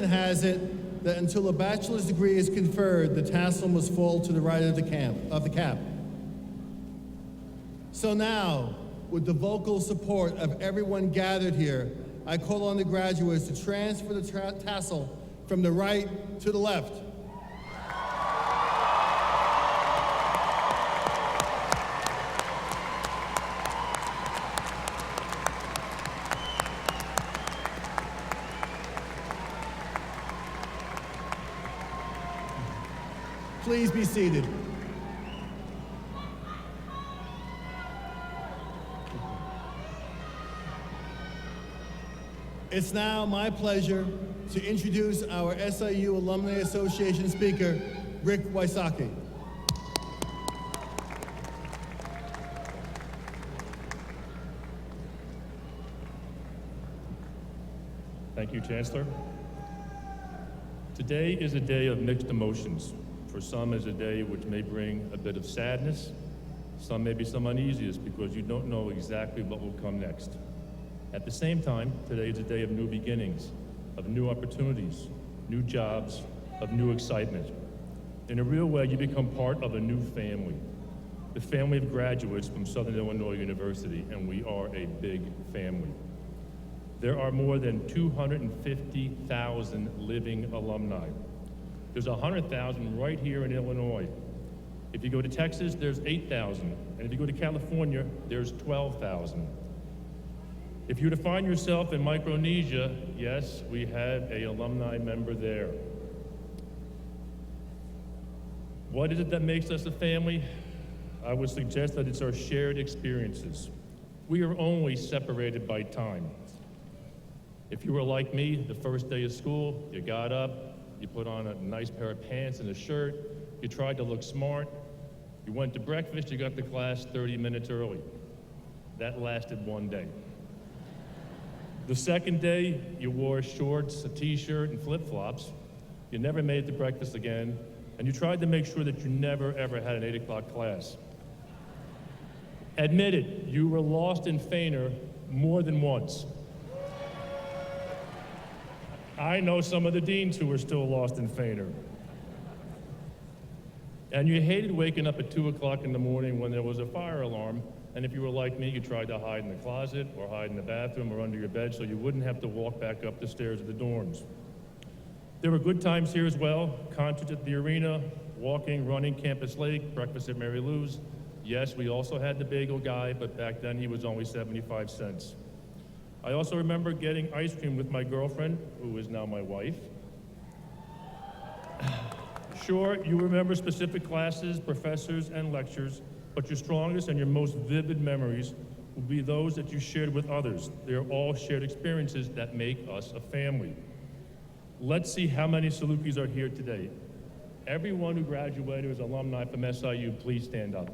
has it that until a bachelor's degree is conferred, the tassel must fall to the right of the cap. So now, with the vocal support of everyone gathered here, I call on the graduates to transfer the tassel from the right to the left. Please be seated. It's now my pleasure to introduce our SIU Alumni Association speaker, Rick Wysocki. Thank you, Chancellor. Today is a day of mixed emotions. For some, it's a day which may bring a bit of sadness. Some maybe some uneasiness because you don't know exactly what will come next. At the same time, today is a day of new beginnings, of new opportunities, new jobs, of new excitement. In a real way, you become part of a new family, the family of graduates from Southern Illinois University, and we are a big family. There are more than 250,000 living alumni. There's 100,000 right here in Illinois. If you go to Texas, there's 8,000, and if you go to California, there's 12,000. If you were to find yourself in Micronesia, yes, we have an alumni member there. What is it that makes us a family? I would suggest that it's our shared experiences. We are only separated by time. If you were like me, the first day of school, you got up, you put on a nice pair of pants and a shirt, you tried to look smart, you went to breakfast, you got to class 30 minutes early. That lasted one day. The second day, you wore shorts, a t-shirt, and flip-flops. You never made it to breakfast again, and you tried to make sure that you never, ever had an 8 o'clock class. Admit it, you were lost in Feiner more than once. I know some of the deans who are still lost in Feiner. And you hated waking up at 2 o'clock in the morning when there was a fire alarm, and if you were like me, you tried to hide in the closet or hide in the bathroom or under your bed so you wouldn't have to walk back up the stairs of the dorms. There were good times here as well, concerts at the arena, walking, running Campus Lake, breakfast at Mary Lou's. Yes, we also had the bagel guy, but back then he was only 75 cents. I also remember getting ice cream with my girlfriend, who is now my wife. Sure, you remember specific classes, professors, and lectures, but your strongest and your most vivid memories will be those that you shared with others. They are all shared experiences that make us a family. Let's see how many Salukis are here today. Everyone who graduated as alumni from SIU, please stand up.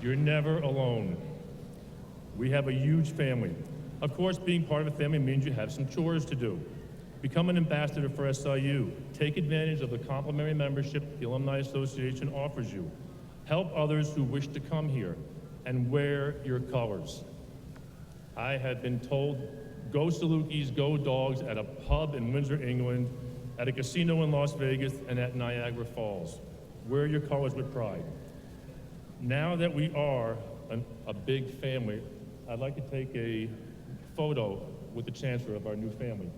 You're never alone. We have a huge family. Of course, being part of a family means you have some chores to do. Become an ambassador for SIU. Take advantage of the complimentary membership the Alumni Association offers you. Help others who wish to come here, and wear your colors. I have been told, go Salukis, go Dogs at a pub in Windsor, England, at a casino in Las Vegas, and at Niagara Falls. Wear your colors with pride. Now that we are a big family, I'd like to take a photo with the Chancellor of our new family.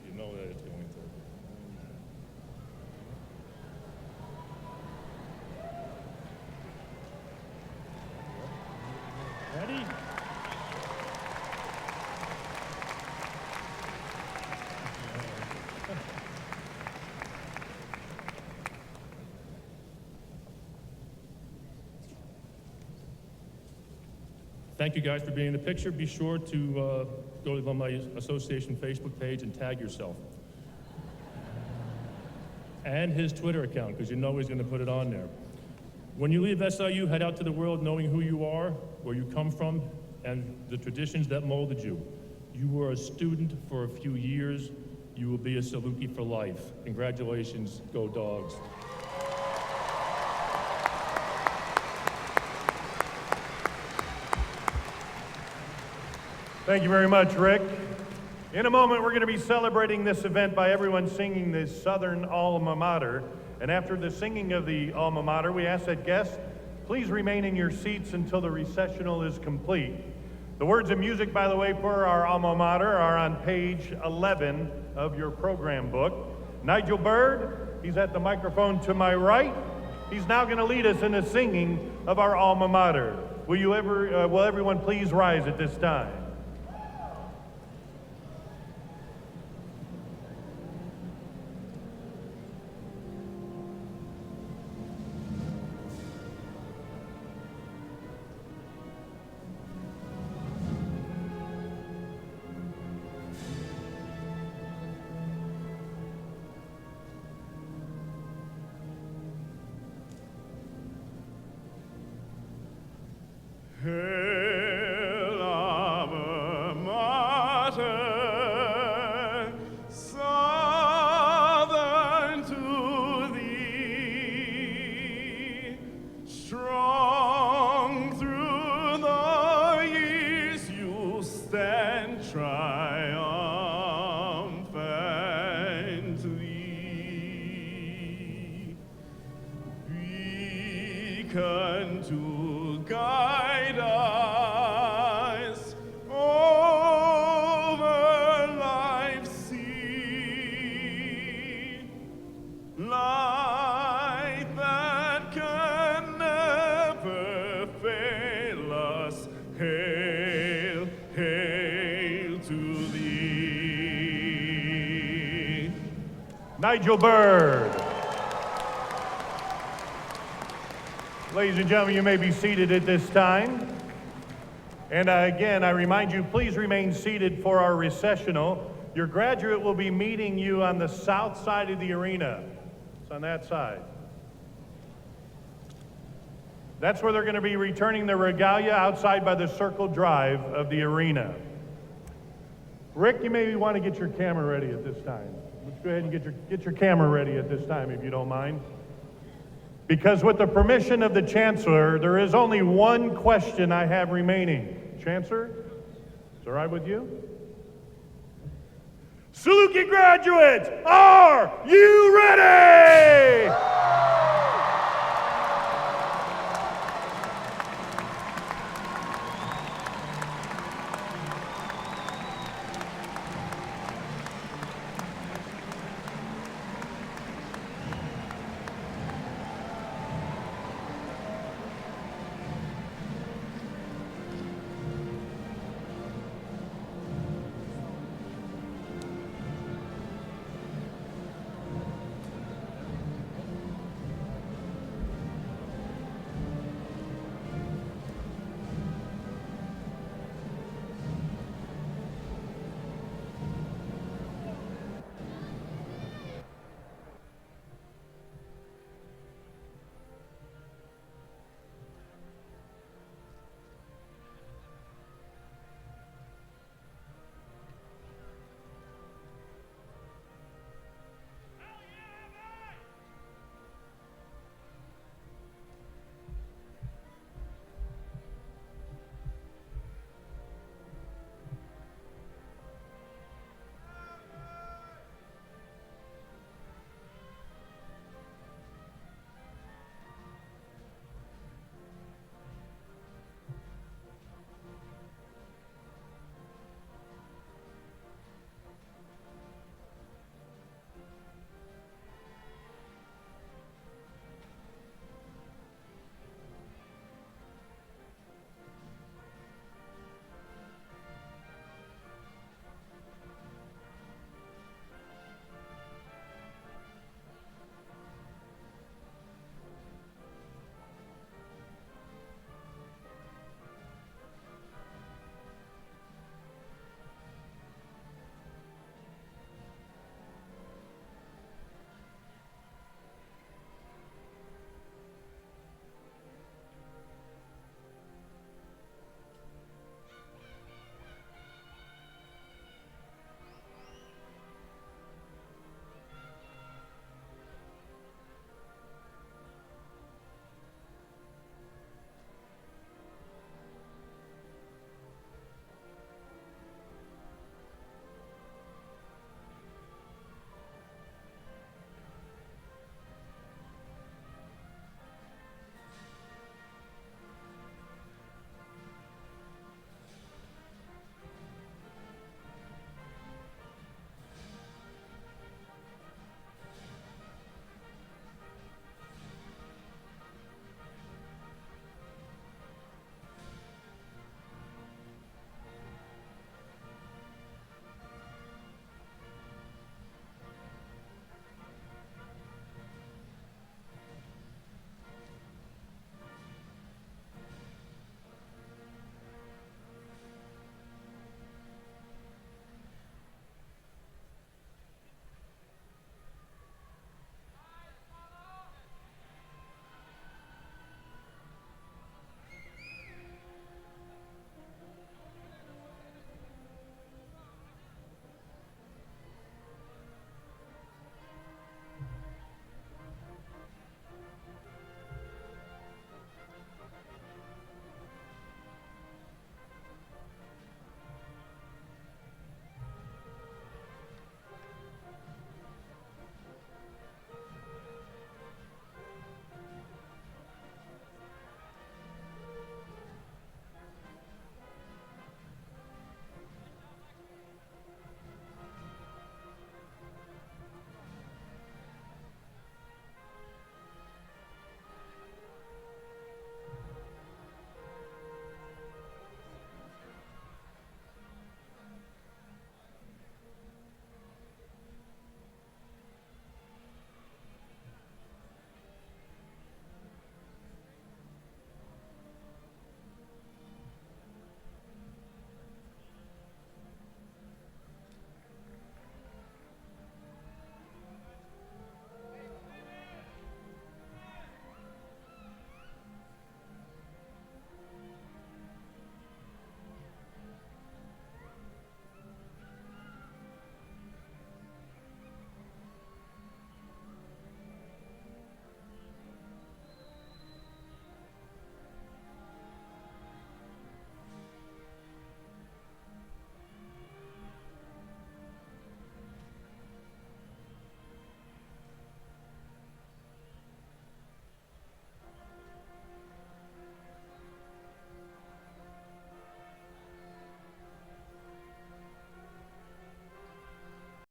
You know that it's going to. Ready? Thank you guys for being in the picture. Be sure to go to the Alumni Association Facebook page and tag yourself. And his Twitter account, because you know he's going to put it on there. When you leave SIU, head out to the world knowing who you are, where you come from, and the traditions that molded you. You were a student for a few years. You will be a Saluki for life. Congratulations, go Dogs. Thank you very much, Rick. In a moment, we're going to be celebrating this event by everyone singing the Southern Alma Mater. And after the singing of the Alma Mater, we ask that guests please remain in your seats until the recessional is complete. The words and music, by the way, for our Alma Mater are on page 11 of your program book. Nigel Bird, he's at the microphone to my right. He's now going to lead us in the singing of our Alma Mater. Will everyone please rise at this time? Hail, Alma Mater, Southern to thee, strong through the years you stand triumphantly, beacon to guide us. Oh, Nigel Bird. Ladies and gentlemen, you may be seated at this time. And again, I remind you, please remain seated for our recessional. Your graduate will be meeting you on the south side of the arena. It's on that side. That's where they're going to be returning the regalia outside by the circle drive of the arena. Rick, you maybe want to get your camera ready at this time. Let's go ahead and get your camera ready at this time, if you don't mind. Because with the permission of the Chancellor, there is only one question I have remaining. Chancellor, is it all right with you? SIUC graduates, are you ready?